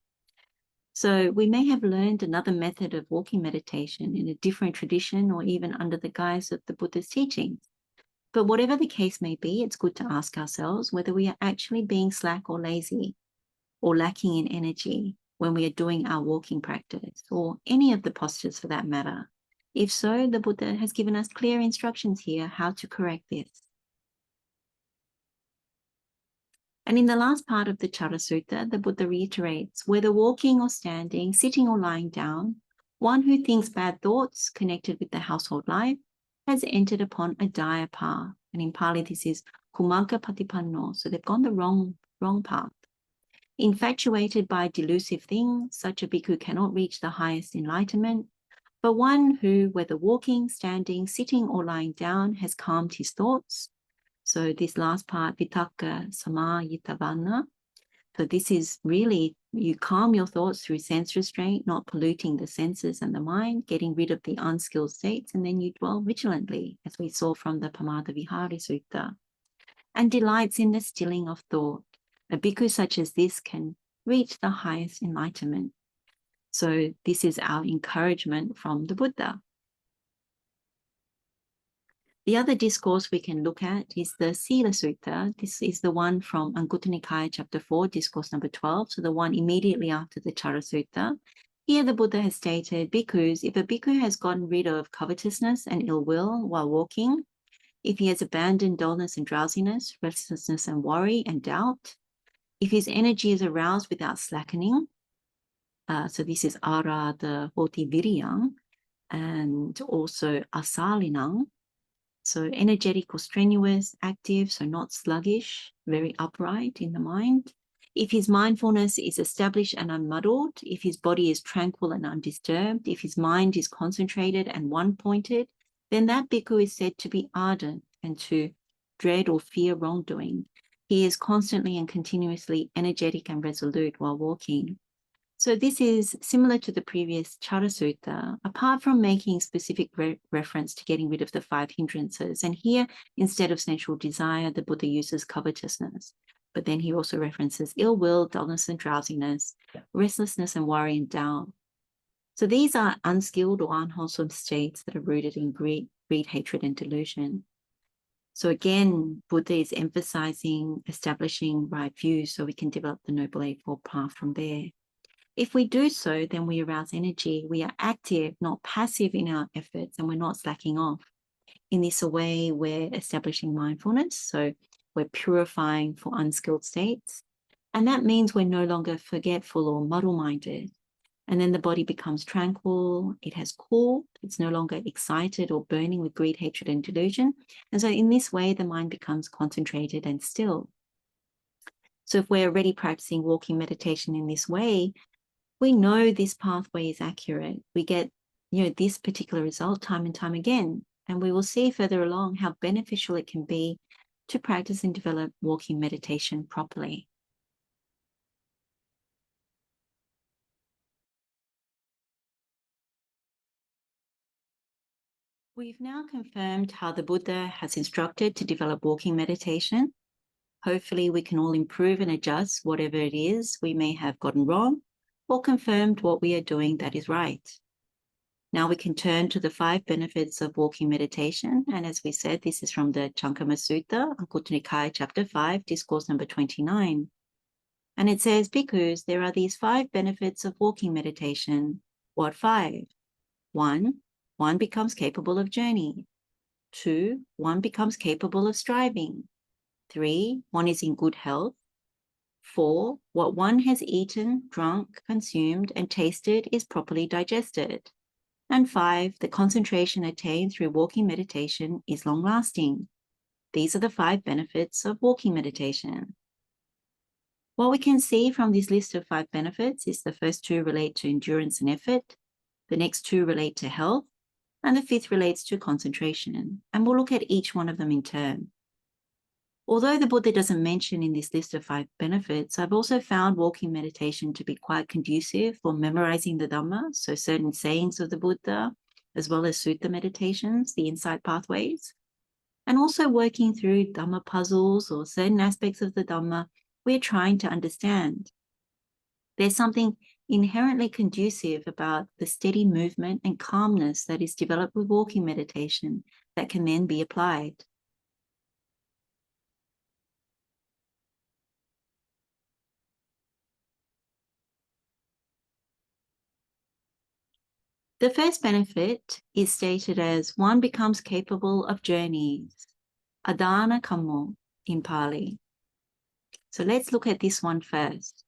So we may have learned another method of walking meditation in a different tradition or even under the guise of the Buddha's teachings. But whatever the case may be, it's good to ask ourselves whether we are actually being slack or lazy or lacking in energy when we are doing our walking practice or any of the postures for that matter. If so, the Buddha has given us clear instructions here how to correct this. And in the last part of the Cara Sutta, the Buddha reiterates, whether walking or standing, sitting or lying down, one who thinks bad thoughts connected with the household life has entered upon a dire path. And in Pali, this is kumagga patipanno. So they've gone the wrong path. Infatuated by delusive things, such a bhikkhu cannot reach the highest enlightenment. But one who, whether walking, standing, sitting, or lying down, has calmed his thoughts. So this last part, vitakka samayitavana. So this is really, you calm your thoughts through sense restraint, not polluting the senses and the mind, getting rid of the unskilled states, and then you dwell vigilantly, as we saw from the Pamada Vihari Sutta, and delights in the stilling of thought. A bhikkhu such as this can reach the highest enlightenment. So this is our encouragement from the Buddha. The other discourse we can look at is the Sila Sutta. This is the one from Anguttara Nikaya, chapter 4, discourse number 12, so the one immediately after the Cara Sutta. Here the Buddha has stated, bhikkhus, if a bhikkhu has gotten rid of covetousness and ill will while walking, if he has abandoned dullness and drowsiness, restlessness and worry and doubt, if his energy is aroused without slackening, so this is ara, the hoti viriyang, and also asalinang, so energetic or strenuous, active, so not sluggish, very upright in the mind. If his mindfulness is established and unmuddled, if his body is tranquil and undisturbed, if his mind is concentrated and one-pointed, then that bhikkhu is said to be ardent and to dread or fear wrongdoing. He is constantly and continuously energetic and resolute while walking. So this is similar to the previous Cara Sutta, apart from making specific reference to getting rid of the 5 hindrances. And here, instead of sensual desire, the Buddha uses covetousness. But then he also references ill will, dullness and drowsiness, restlessness and worry and doubt. So these are unskilled or unwholesome states that are rooted in greed, hatred, and delusion. So again, Buddha is emphasizing establishing right views so we can develop the Noble Eightfold Path from there. If we do so, then we arouse energy. We are active, not passive in our efforts, and we're not slacking off. In this way, we're establishing mindfulness. So we're purifying for unskilled states. And that means we're no longer forgetful or muddle-minded. And then the body becomes tranquil. It has cooled. It's no longer excited or burning with greed, hatred, and delusion. And so in this way, the mind becomes concentrated and still. So if we're already practicing walking meditation in this way, we know this pathway is accurate. We get, this particular result time and time again. And we will see further along how beneficial it can be to practice and develop walking meditation properly. We've now confirmed how the Buddha has instructed to develop walking meditation. Hopefully we can all improve and adjust whatever it is we may have gotten wrong, or confirmed what we are doing that is right. Now we can turn to the 5 benefits of walking meditation. And as we said, this is from the Cankama Sutta, Anguttara Nikaya, chapter 5, discourse number 29. And it says, bhikkhus, there are these 5 benefits of walking meditation. What 5? 1, one becomes capable of journey. 2, one becomes capable of striving. 3, one is in good health. 4, what one has eaten, drunk, consumed, and tasted is properly digested. And 5, the concentration attained through walking meditation is long-lasting. These are the 5 benefits of walking meditation. What we can see from this list of 5 benefits is the first 2 relate to endurance and effort, the next 2 relate to health, and the 5th relates to concentration. And we'll look at each one of them in turn. Although the Buddha doesn't mention in this list of 5 benefits, I've also found walking meditation to be quite conducive for memorizing the Dhamma, so certain sayings of the Buddha, as well as sutta meditations, the insight pathways, and also working through Dhamma puzzles or certain aspects of the Dhamma we're trying to understand. There's something inherently conducive about the steady movement and calmness that is developed with walking meditation that can then be applied. The first benefit is stated as one becomes capable of journeys, adana kammo in Pali. So let's look at this one first.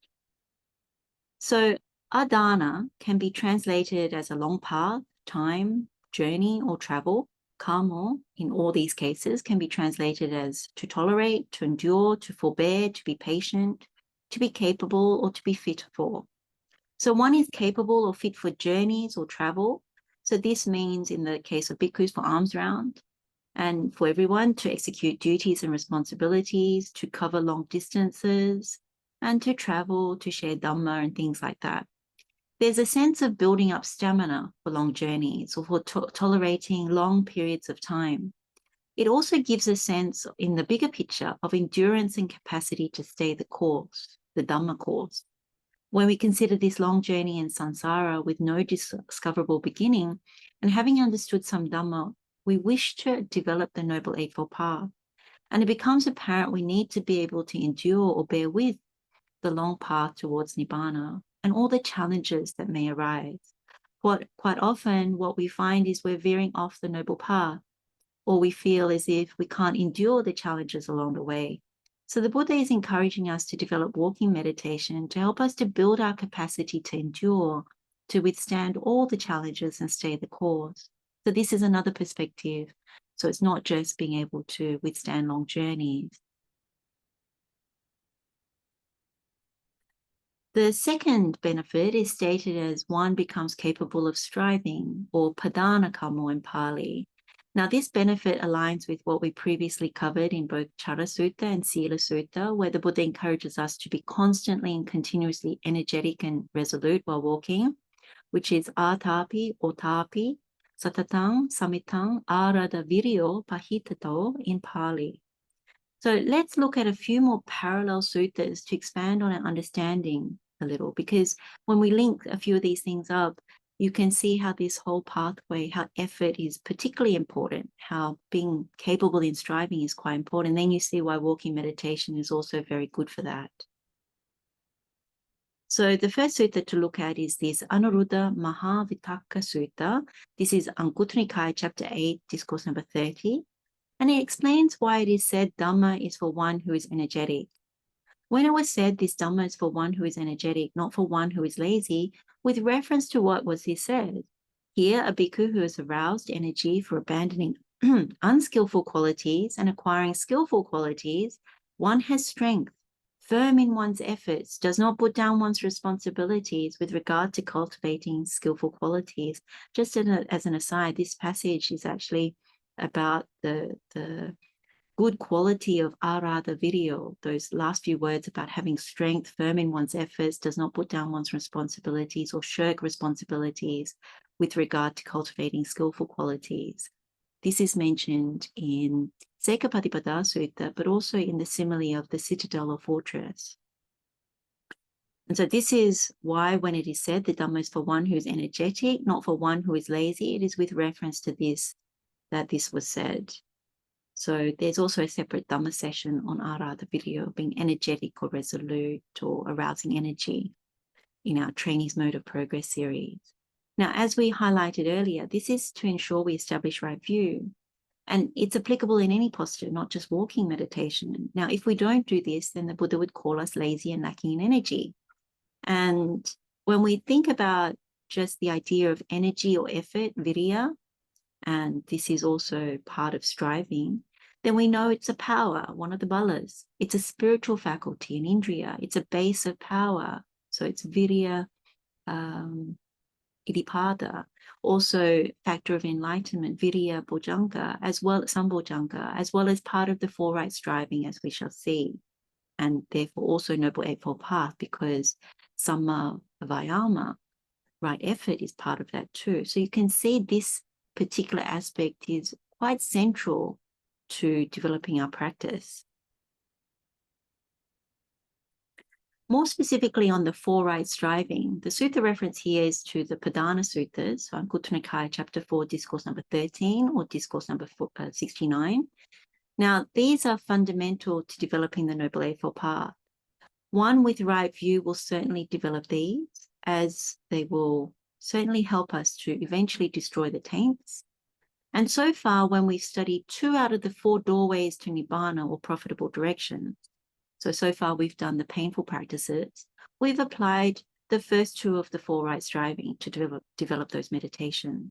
So adana can be translated as a long path, time, journey, or travel. Kammo, in all these cases, can be translated as to tolerate, to endure, to forbear, to be patient, to be capable, or to be fit for. So one is capable or fit for journeys or travel. So this means in the case of bhikkhus for alms round, and for everyone to execute duties and responsibilities, to cover long distances, and to travel, to share Dhamma and things like that. There's a sense of building up stamina for long journeys or for tolerating long periods of time. It also gives a sense in the bigger picture of endurance and capacity to stay the course, the Dhamma course. When we consider this long journey in samsara with no discoverable beginning, and having understood some Dhamma we wish to develop the Noble Eightfold Path. And it becomes apparent we need to be able to endure or bear with the long path towards Nibbana and all the challenges that may arise. Quite often, what we find is we're veering off the Noble Path, or we feel as if we can't endure the challenges along the way. So the Buddha is encouraging us to develop walking meditation to help us to build our capacity to endure, to withstand all the challenges and stay the course. So this is another perspective. So it's not just being able to withstand long journeys. The second benefit is stated as one becomes capable of striving, or padana kamo in Pali. Now, this benefit aligns with what we previously covered in both Cara Sutta and Sila Sutta, where the Buddha encourages us to be constantly and continuously energetic and resolute while walking, which is atapi or tapi, satatang, samitang, arada viryo pahitato in Pali. So let's look at a few more parallel suttas to expand on our understanding a little, because when we link a few of these things up, you can see how this whole pathway, how effort is particularly important, how being capable in striving is quite important. Then you see why walking meditation is also very good for that. So the first sutta to look at is this Anuruddha Mahavitaka Sutta. This is Anguttara Nikaya, chapter 8, discourse number 30. And it explains why it is said Dhamma is for one who is energetic. When it was said this Dhamma is for one who is energetic, not for one who is lazy, with reference to what was he said? Here, a bhikkhu who has aroused energy for abandoning unskillful qualities and acquiring skillful qualities, one has strength, firm in one's efforts, does not put down one's responsibilities with regard to cultivating skillful qualities. Just as an aside, this passage is actually about the good quality of arada viryo, those last few words about having strength, firm in one's efforts, does not put down one's responsibilities or shirk responsibilities with regard to cultivating skillful qualities. This is mentioned in Sekha-patipada Sutta, but also in the simile of the citadel or fortress. And so this is why when it is said the Dhamma is for one who is energetic, not for one who is lazy, it is with reference to this, that this was said. So there's also a separate Dhamma session on arada viryo, being energetic or resolute or arousing energy in our Trainees Mode of Progress series. Now, as we highlighted earlier, this is to ensure we establish right view. And it's applicable in any posture, not just walking meditation. Now, if we don't do this, then the Buddha would call us lazy and lacking in energy. And when we think about just the idea of energy or effort, virya, and this is also part of striving, then we know it's a power, one of the balas. It's a spiritual faculty, an indriya. It's a base of power. So it's virya, iddhipada, also factor of enlightenment, virya bojjhanga, as well as sambojjhanga, as well as part of the four right striving, as we shall see. And therefore also Noble Eightfold Path, because samma vayama, right effort, is part of that too. So you can see this particular aspect is quite central to developing our practice. More specifically on the four right striving, the sutta reference here is to the Padana Suttas, so Anguttara Nikaya, chapter 4, discourse number 13 or discourse number 69. Now, these are fundamental to developing the Noble Eightfold Path. One with right view will certainly develop these, as they will certainly help us to eventually destroy the taints. And so far, when we've studied 2 out of the 4 doorways to Nibbana or profitable directions, so far we've done the painful practices, we've applied the first 2 of the 4 right striving to develop those meditations.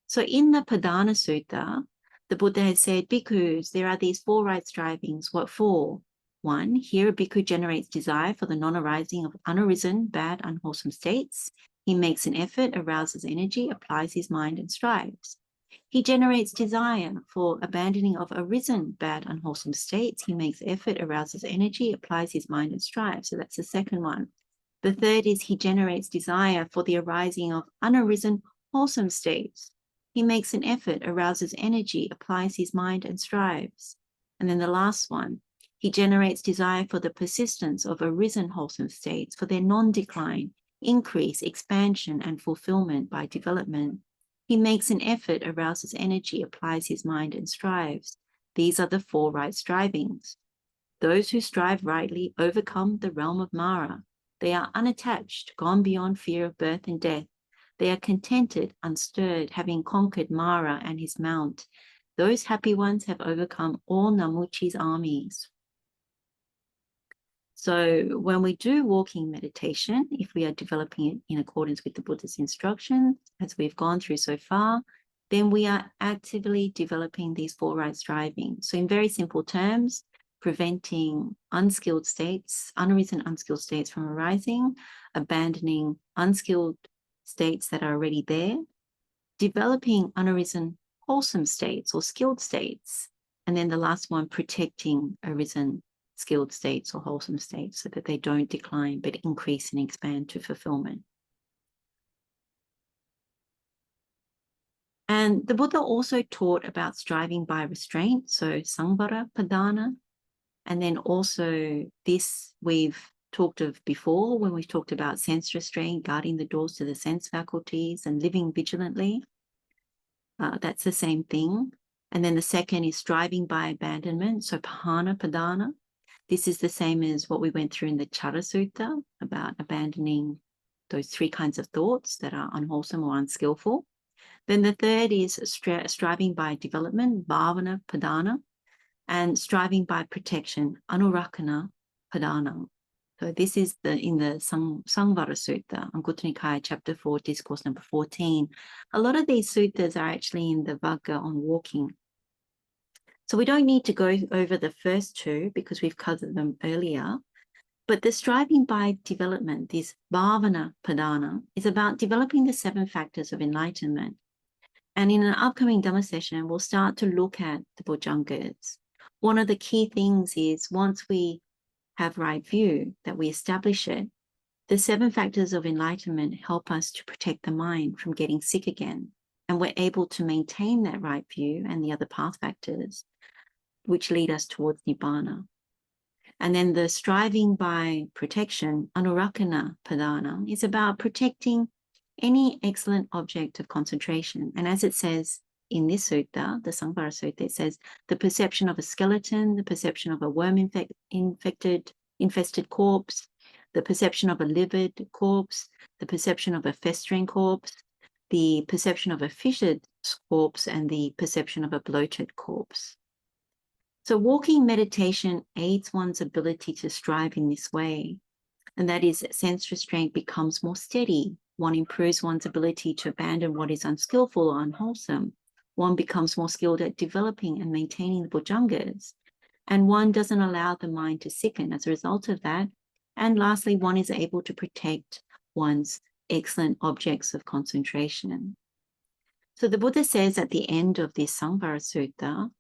So in the Padana Sutta, the Buddha has said, bhikkhus, there are these 4 right strivings. What for? 1, here a bhikkhu generates desire for the non-arising of unarisen, bad, unwholesome states. He makes an effort, arouses energy, applies his mind and strives. He generates desire for abandoning of arisen, bad, unwholesome states. He makes effort, arouses energy, applies his mind and strives. So that's the second one. The third is he generates desire for the arising of unarisen, wholesome states. He makes an effort, arouses energy, applies his mind and strives. And then the last one, he generates desire for the persistence of arisen wholesome states, for their non-decline, increase, expansion, and fulfillment by development. He makes an effort, arouses energy, applies his mind, and strives. These are the 4 right strivings. Those who strive rightly overcome the realm of Mara. They are unattached, gone beyond fear of birth and death. They are contented, unstirred, having conquered Mara and his mount. Those happy ones have overcome all Namuchi's armies. So when we do walking meditation, if we are developing it in accordance with the Buddha's instructions, as we've gone through so far, then we are actively developing these 4 right strivings. So in very simple terms, preventing unskilled states, unarisen unskilled states from arising, abandoning unskilled states that are already there, developing unarisen wholesome states or skilled states, and then the last one, protecting arisen skilled states or wholesome states so that they don't decline but increase and expand to fulfillment. And the Buddha also taught about striving by restraint, so Sangha-patipada, and then also this we've talked of before when we talked about sense restraint, guarding the doors to the sense faculties and living vigilantly. That's the same thing. And then the second is striving by abandonment, so Pahana-padana. This is the same as what we went through in the Cara Sutta about abandoning those 3 kinds of thoughts that are unwholesome or unskillful. Then the third is striving by development, bhavana-padana, and striving by protection, anurakkhana-padana. So this is in the Sangha Sutta, Anguttara Nikaya, chapter 4, discourse number 14. A lot of these suttas are actually in the Vagga on walking. So we don't need to go over the first 2 because we've covered them earlier. But the striving by development, this bhavana-padana, is about developing the 7 factors of enlightenment. And in an upcoming Dhamma session, we'll start to look at the Bojjhangas. One of the key things is once we have right view, that we establish it, the 7 factors of enlightenment help us to protect the mind from getting sick again. And we're able to maintain that right view and the other path factors, which lead us towards Nibbana. And then the striving by protection, anurakkhana-padana, is about protecting any excellent object of concentration. And as it says in this sutta, the Sangha Sutta, it says the perception of a skeleton, the perception of a worm-infested corpse, the perception of a livid corpse, the perception of a festering corpse, the perception of a fissured corpse, and the perception of a bloated corpse. So walking meditation aids one's ability to strive in this way, and that is sense restraint becomes more steady. One improves one's ability to abandon what is unskillful or unwholesome. One becomes more skilled at developing and maintaining the Bojjhangas, and one doesn't allow the mind to sicken as a result of that. And lastly, one is able to protect one's excellent objects of concentration. So the Buddha says at the end of this Sangha Sutta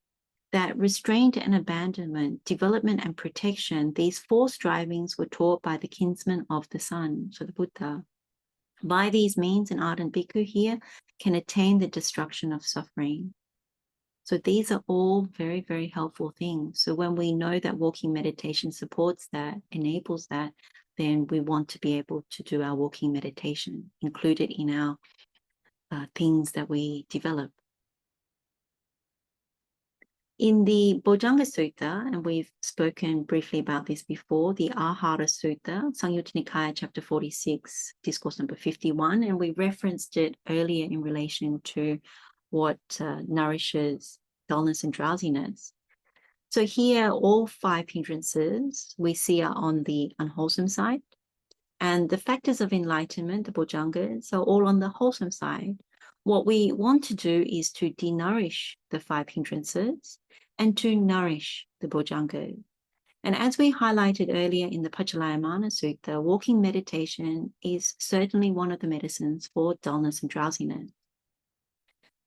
that restraint and abandonment, development and protection, these 4 strivings were taught by the kinsman of the sun, so the Buddha. By these means, an ardent bhikkhu here can attain the destruction of suffering. So these are all very, very helpful things. So when we know that walking meditation supports that, enables that, then we want to be able to do our walking meditation, included in our things that we develop. In the Bojjhanga Sutta, and we've spoken briefly about this before, the Ahara Sutta, Samyutta Nikaya, chapter 46, discourse number 51, and we referenced it earlier in relation to what nourishes dullness and drowsiness. So here, all 5 hindrances we see are on the unwholesome side, and the factors of enlightenment, the Bojjhangas, are all on the wholesome side. What we want to do is to denourish the 5 hindrances and to nourish the Bojjhangas. And as we highlighted earlier in the Paccalayammana Sutta, walking meditation is certainly one of the medicines for dullness and drowsiness.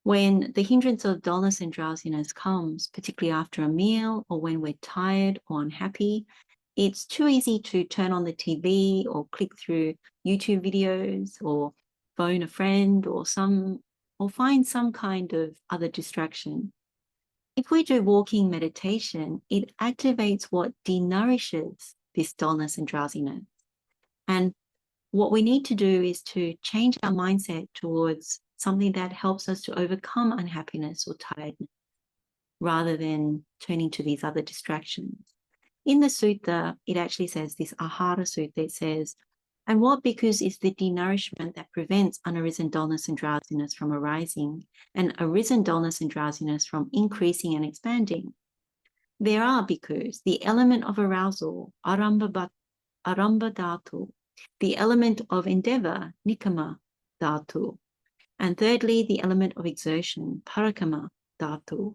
When the hindrance of dullness and drowsiness comes, particularly after a meal or when we're tired or unhappy, it's too easy to turn on the TV or click through YouTube videos or phone a friend or find some kind of other distraction. If we do walking meditation, it activates what denourishes this dullness and drowsiness. And what we need to do is to change our mindset towards something that helps us to overcome unhappiness or tiredness, rather than turning to these other distractions. In the sutta, it actually says, this Ahara Sutta, it says, and what bhikkhus is the denourishment that prevents unarisen dullness and drowsiness from arising, and arisen dullness and drowsiness from increasing and expanding? There are bhikkhus, the element of arousal, arambha dhatu, the element of endeavor, nikkama dhatu, and thirdly, the element of exertion, parakama dhatu.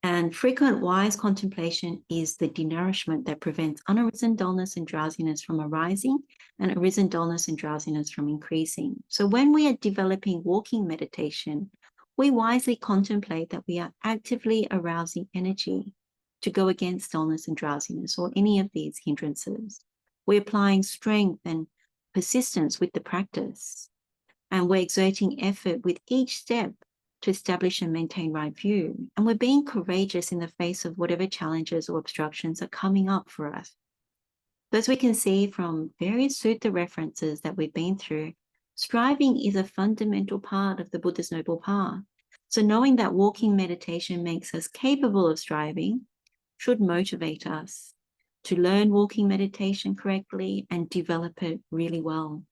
And frequent wise contemplation is the denourishment that prevents unarisen dullness and drowsiness from arising, and arisen dullness and drowsiness from increasing. So when we are developing walking meditation, we wisely contemplate that we are actively arousing energy to go against dullness and drowsiness or any of these hindrances. We're applying strength and persistence with the practice, and we're exerting effort with each step to establish and maintain right view. And we're being courageous in the face of whatever challenges or obstructions are coming up for us. So as we can see from various sutta references that we've been through, striving is a fundamental part of the Buddha's Noble Path. So knowing that walking meditation makes us capable of striving should motivate us to learn walking meditation correctly and develop it really well.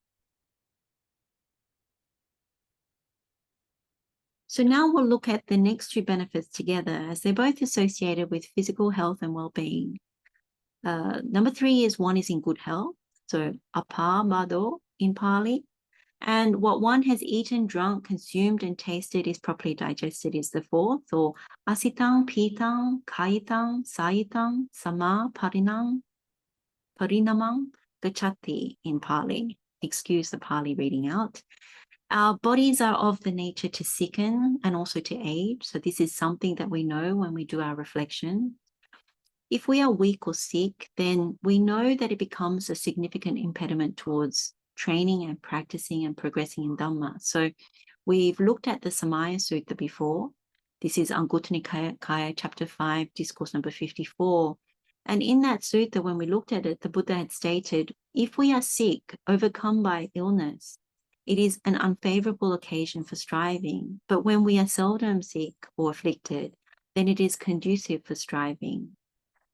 So now we'll look at the next two benefits together, as they're both associated with physical health and well-being. Number 3 is one is in good health, so apābado in Pali. And what one has eaten, drunk, consumed, and tasted is properly digested is the 4th, or asitang, pitang, kayitang, sayitang, sama, parinamang, gachati in Pali. Excuse the Pali reading out. Our bodies are of the nature to sicken and also to age. So this is something that we know when we do our reflection. If we are weak or sick, then we know that it becomes a significant impediment towards training and practicing and progressing in Dhamma. So we've looked at the Samaya Sutta before. This is Aggañña Sutta, chapter 5, discourse number 54. And in that sutta, when we looked at it, the Buddha had stated, if we are sick, overcome by illness, it is an unfavorable occasion for striving. But when we are seldom sick or afflicted, then it is conducive for striving.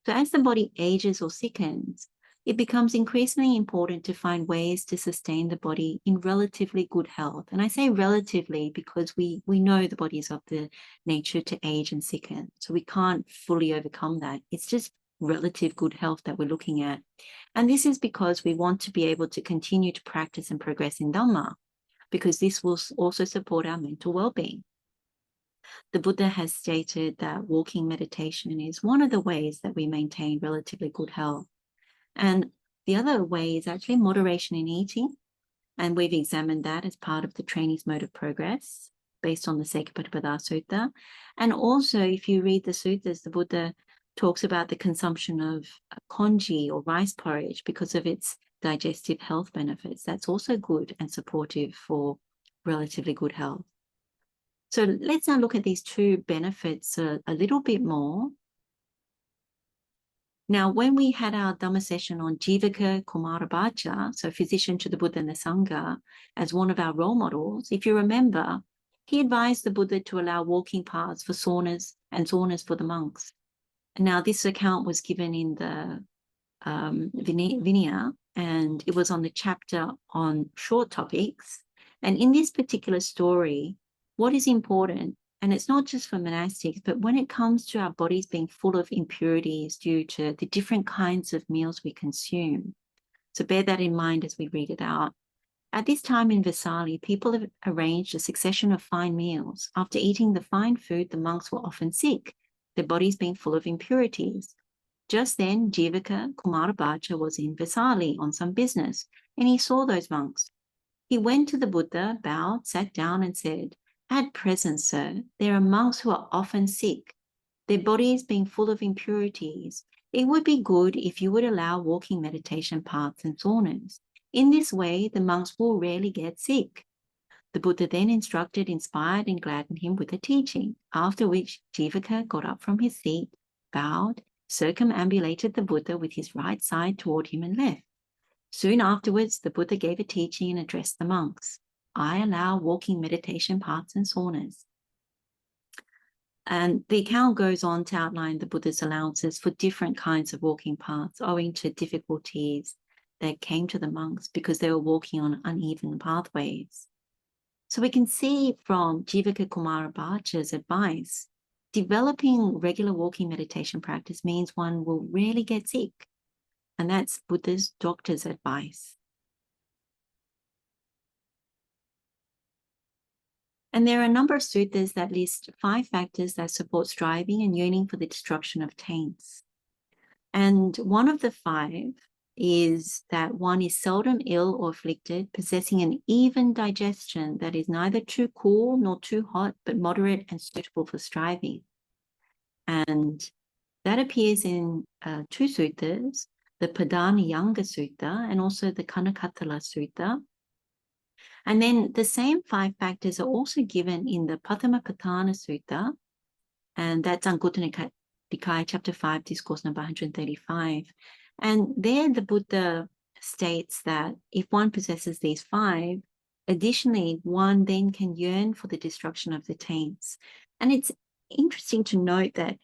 So as the body ages or sickens, it becomes increasingly important to find ways to sustain the body in relatively good health. And I say relatively because we know the body is of the nature to age and sicken. So we can't fully overcome that. It's just relative good health that we're looking at. And this is because we want to be able to continue to practice and progress in Dhamma, because this will also support our mental well-being. The Buddha has stated that walking meditation is one of the ways that we maintain relatively good health. And the other way is actually moderation in eating. And we've examined that as part of the trainee's mode of progress based on the Sekha-patipada Sutta. And also, if you read the suttas, the Buddha talks about the consumption of congee or rice porridge because of its digestive health benefits. That's also good and supportive for relatively good health. So let's now look at these two benefits a little bit more. Now, when we had our Dhamma session on Jivaka Kumarabhaja, so physician to the Buddha and the Sangha, as one of our role models, if you remember, he advised the Buddha to allow walking paths for saunas and saunas for the monks. Now, this account was given in the Vinaya, and it was on the chapter on short topics. And in this particular story, what is important, and it's not just for monastics, but when it comes to our bodies being full of impurities due to the different kinds of meals we consume. So bear that in mind as we read it out. At this time in Vesali, people have arranged a succession of fine meals. After eating the fine food, the monks were often sick, their bodies being full of impurities. Just then, Jivaka Kumarabhaja was in Vesali on some business, and he saw those monks. He went to the Buddha, bowed, sat down, and said, "At present, sir, there are monks who are often sick, their bodies being full of impurities. It would be good if you would allow walking meditation paths and saunas. In this way, the monks will rarely get sick." The Buddha then instructed, inspired, and gladdened him with a teaching, after which Jivaka got up from his seat, bowed, circumambulated the Buddha with his right side toward him and left. Soon afterwards, the Buddha gave a teaching and addressed the monks. I allow walking meditation paths and saunas. And the account goes on to outline the Buddha's allowances for different kinds of walking paths owing to difficulties that came to the monks because they were walking on uneven pathways. So we can see from Jivaka Kumara Bhattacharya's advice, developing regular walking meditation practice means one will rarely get sick. And that's Buddha's doctor's advice. And there are a number of suttas that list 5 factors that support striving and yearning for the destruction of taints. And one of the 5 is that one is seldom ill or afflicted, possessing an even digestion that is neither too cool nor too hot, but moderate and suitable for striving. And that appears in 2 suttas, the Padana Sutta and also the Caṅkama Sutta. And then the same 5 factors are also given in the Pathamapatthana Sutta, and that's Anguttara Nikaya, chapter 5, discourse number 135. And there the Buddha states that if one possesses these 5, additionally, one then can yearn for the destruction of the taints. And it's interesting to note that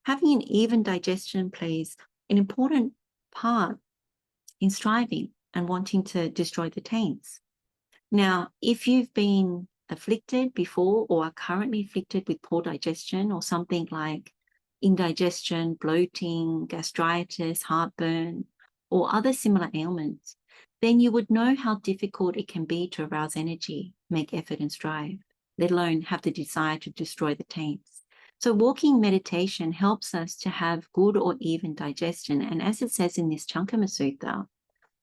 having an even digestion plays an important part in striving and wanting to destroy the taints. Now, if you've been afflicted before or are currently afflicted with poor digestion or something like indigestion, bloating, gastritis, heartburn, or other similar ailments, then you would know how difficult it can be to arouse energy, make effort and strive, let alone have the desire to destroy the taints. So walking meditation helps us to have good or even digestion. And as it says in this Caṅkama Sutta,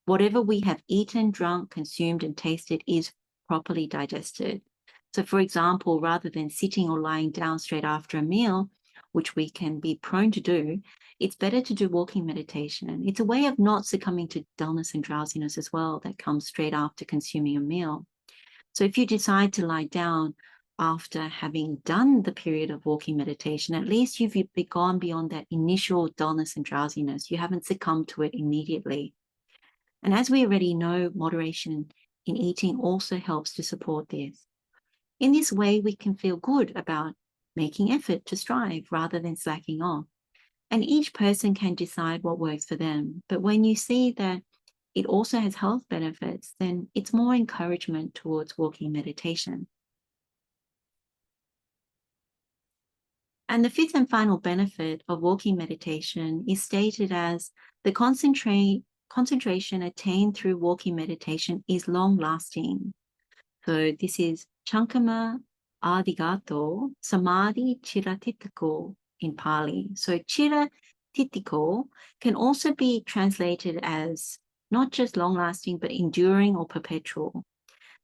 whatever we have eaten, drunk, consumed, and tasted is properly digested. So for example, rather than sitting or lying down straight after a meal, which we can be prone to do, it's better to do walking meditation. It's a way of not succumbing to dullness and drowsiness as well that comes straight after consuming a meal. So if you decide to lie down after having done the period of walking meditation, at least you've gone beyond that initial dullness and drowsiness. You haven't succumbed to it immediately. And as we already know, moderation in eating also helps to support this. In this way, we can feel good about making effort to strive rather than slacking off. And each person can decide what works for them. But when you see that it also has health benefits, then it's more encouragement towards walking meditation. And the 5th and final benefit of walking meditation is stated as the concentration attained through walking meditation is long-lasting. So this is Caṅkama Adigato Samadhi Chiratitiko in Pali. So Chiratitiko can also be translated as not just long-lasting, but enduring or perpetual.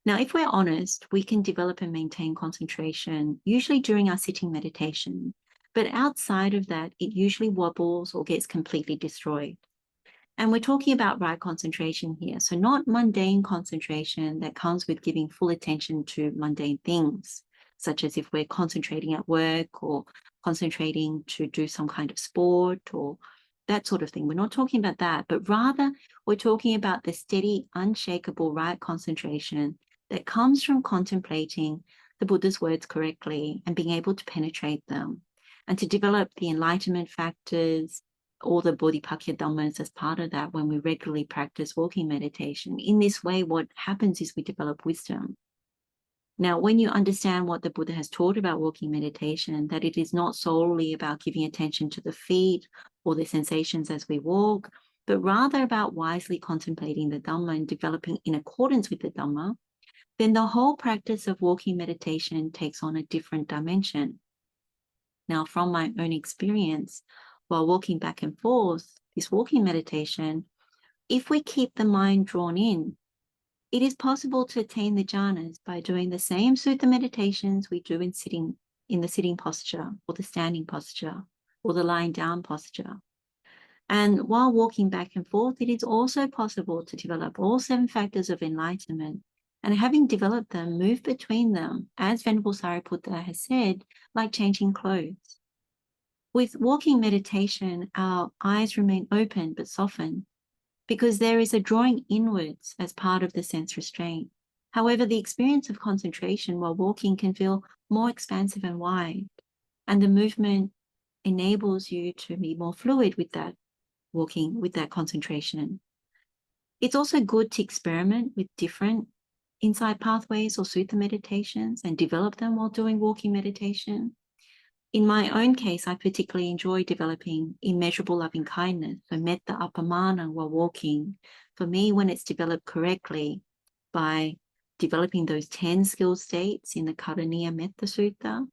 Now, if we're honest, we can develop and maintain concentration, usually during our sitting meditation. But outside of that, it usually wobbles or gets completely destroyed. And we're talking about right concentration here. So not mundane concentration that comes with giving full attention to mundane things, such as if we're concentrating at work or concentrating to do some kind of sport or that sort of thing. We're not talking about that, but rather we're talking about the steady, unshakable right concentration that comes from contemplating the Buddha's words correctly and being able to penetrate them and to develop the enlightenment factors, all the Bodhipakya Dhammas as part of that when we regularly practice walking meditation. In this way, what happens is we develop wisdom. Now, when you understand what the Buddha has taught about walking meditation, that it is not solely about giving attention to the feet or the sensations as we walk, but rather about wisely contemplating the Dhamma and developing in accordance with the Dhamma, then the whole practice of walking meditation takes on a different dimension. Now, from my own experience, while walking back and forth, this walking meditation, if we keep the mind drawn in, it is possible to attain the jhanas by doing the same sutta meditations we do in the sitting posture or the standing posture or the lying down posture. And while walking back and forth, it is also possible to develop all 7 factors of enlightenment. And having developed them, move between them, as Venerable Sariputta has said, like changing clothes. With walking meditation, our eyes remain open but softened because there is a drawing inwards as part of the sense restraint. However, the experience of concentration while walking can feel more expansive and wide, and the movement enables you to be more fluid with that walking, with that concentration. It's also good to experiment with different insight pathways or sutta meditations and develop them while doing walking meditation. In my own case, I particularly enjoy developing immeasurable loving kindness, so metta appamana while walking. For me, when it's developed correctly by developing those 10 skill states in the Karaniya Metta Sutta,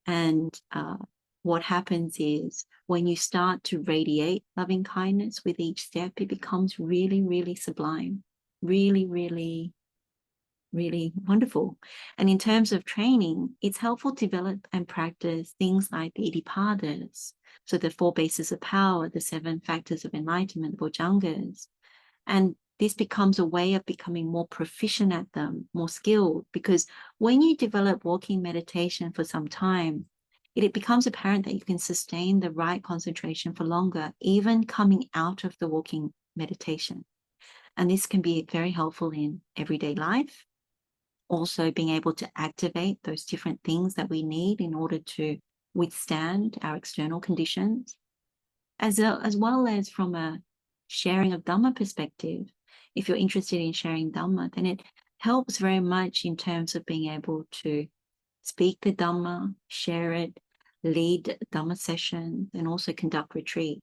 and what happens is when you start to radiate loving kindness with each step, it becomes really, really sublime, really, really, really wonderful. And in terms of training, it's helpful to develop and practice things like the iddhipadas, so the 4 bases of power, the 7 factors of enlightenment, the bojjhangas. And this becomes a way of becoming more proficient at them, more skilled, because when you develop walking meditation for some time, it becomes apparent that you can sustain the right concentration for longer, even coming out of the walking meditation. And this can be very helpful in everyday life. Also being able to activate those different things that we need in order to withstand our external conditions, as well as from a sharing of Dhamma perspective. If you're interested in sharing Dhamma, then it helps very much in terms of being able to speak the Dhamma, share it, lead Dhamma sessions, and also conduct retreat.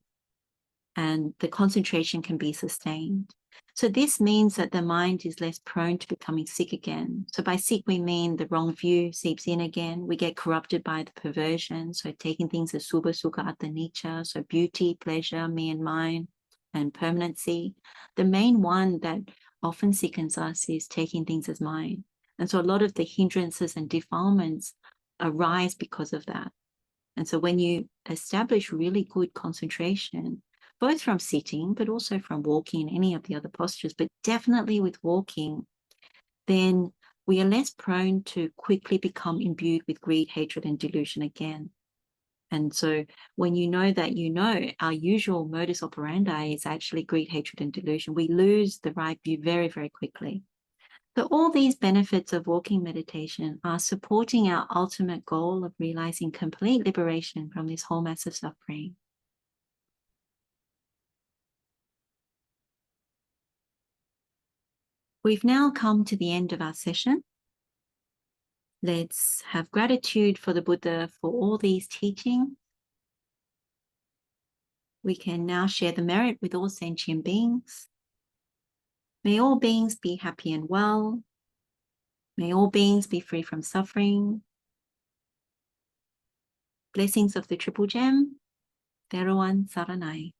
And the concentration can be sustained. So this means that the mind is less prone to becoming sick again. So by sick, we mean the wrong view seeps in again. We get corrupted by the perversion. So taking things as subha, sukha, atta, nicca, so beauty, pleasure, me and mine, and permanency. The main one that often sickens us is taking things as mine. And so a lot of the hindrances and defilements arise because of that. And so when you establish really good concentration, both from sitting, but also from walking and any of the other postures, but definitely with walking, then we are less prone to quickly become imbued with greed, hatred, and delusion again. And so when you know that our usual modus operandi is actually greed, hatred, and delusion, we lose the right view very, very quickly. So all these benefits of walking meditation are supporting our ultimate goal of realizing complete liberation from this whole mass of suffering. We've now come to the end of our session. Let's have gratitude for the Buddha for all these teachings. We can now share the merit with all sentient beings. May all beings be happy and well. May all beings be free from suffering. Blessings of the Triple Gem. Theruwan Saranai.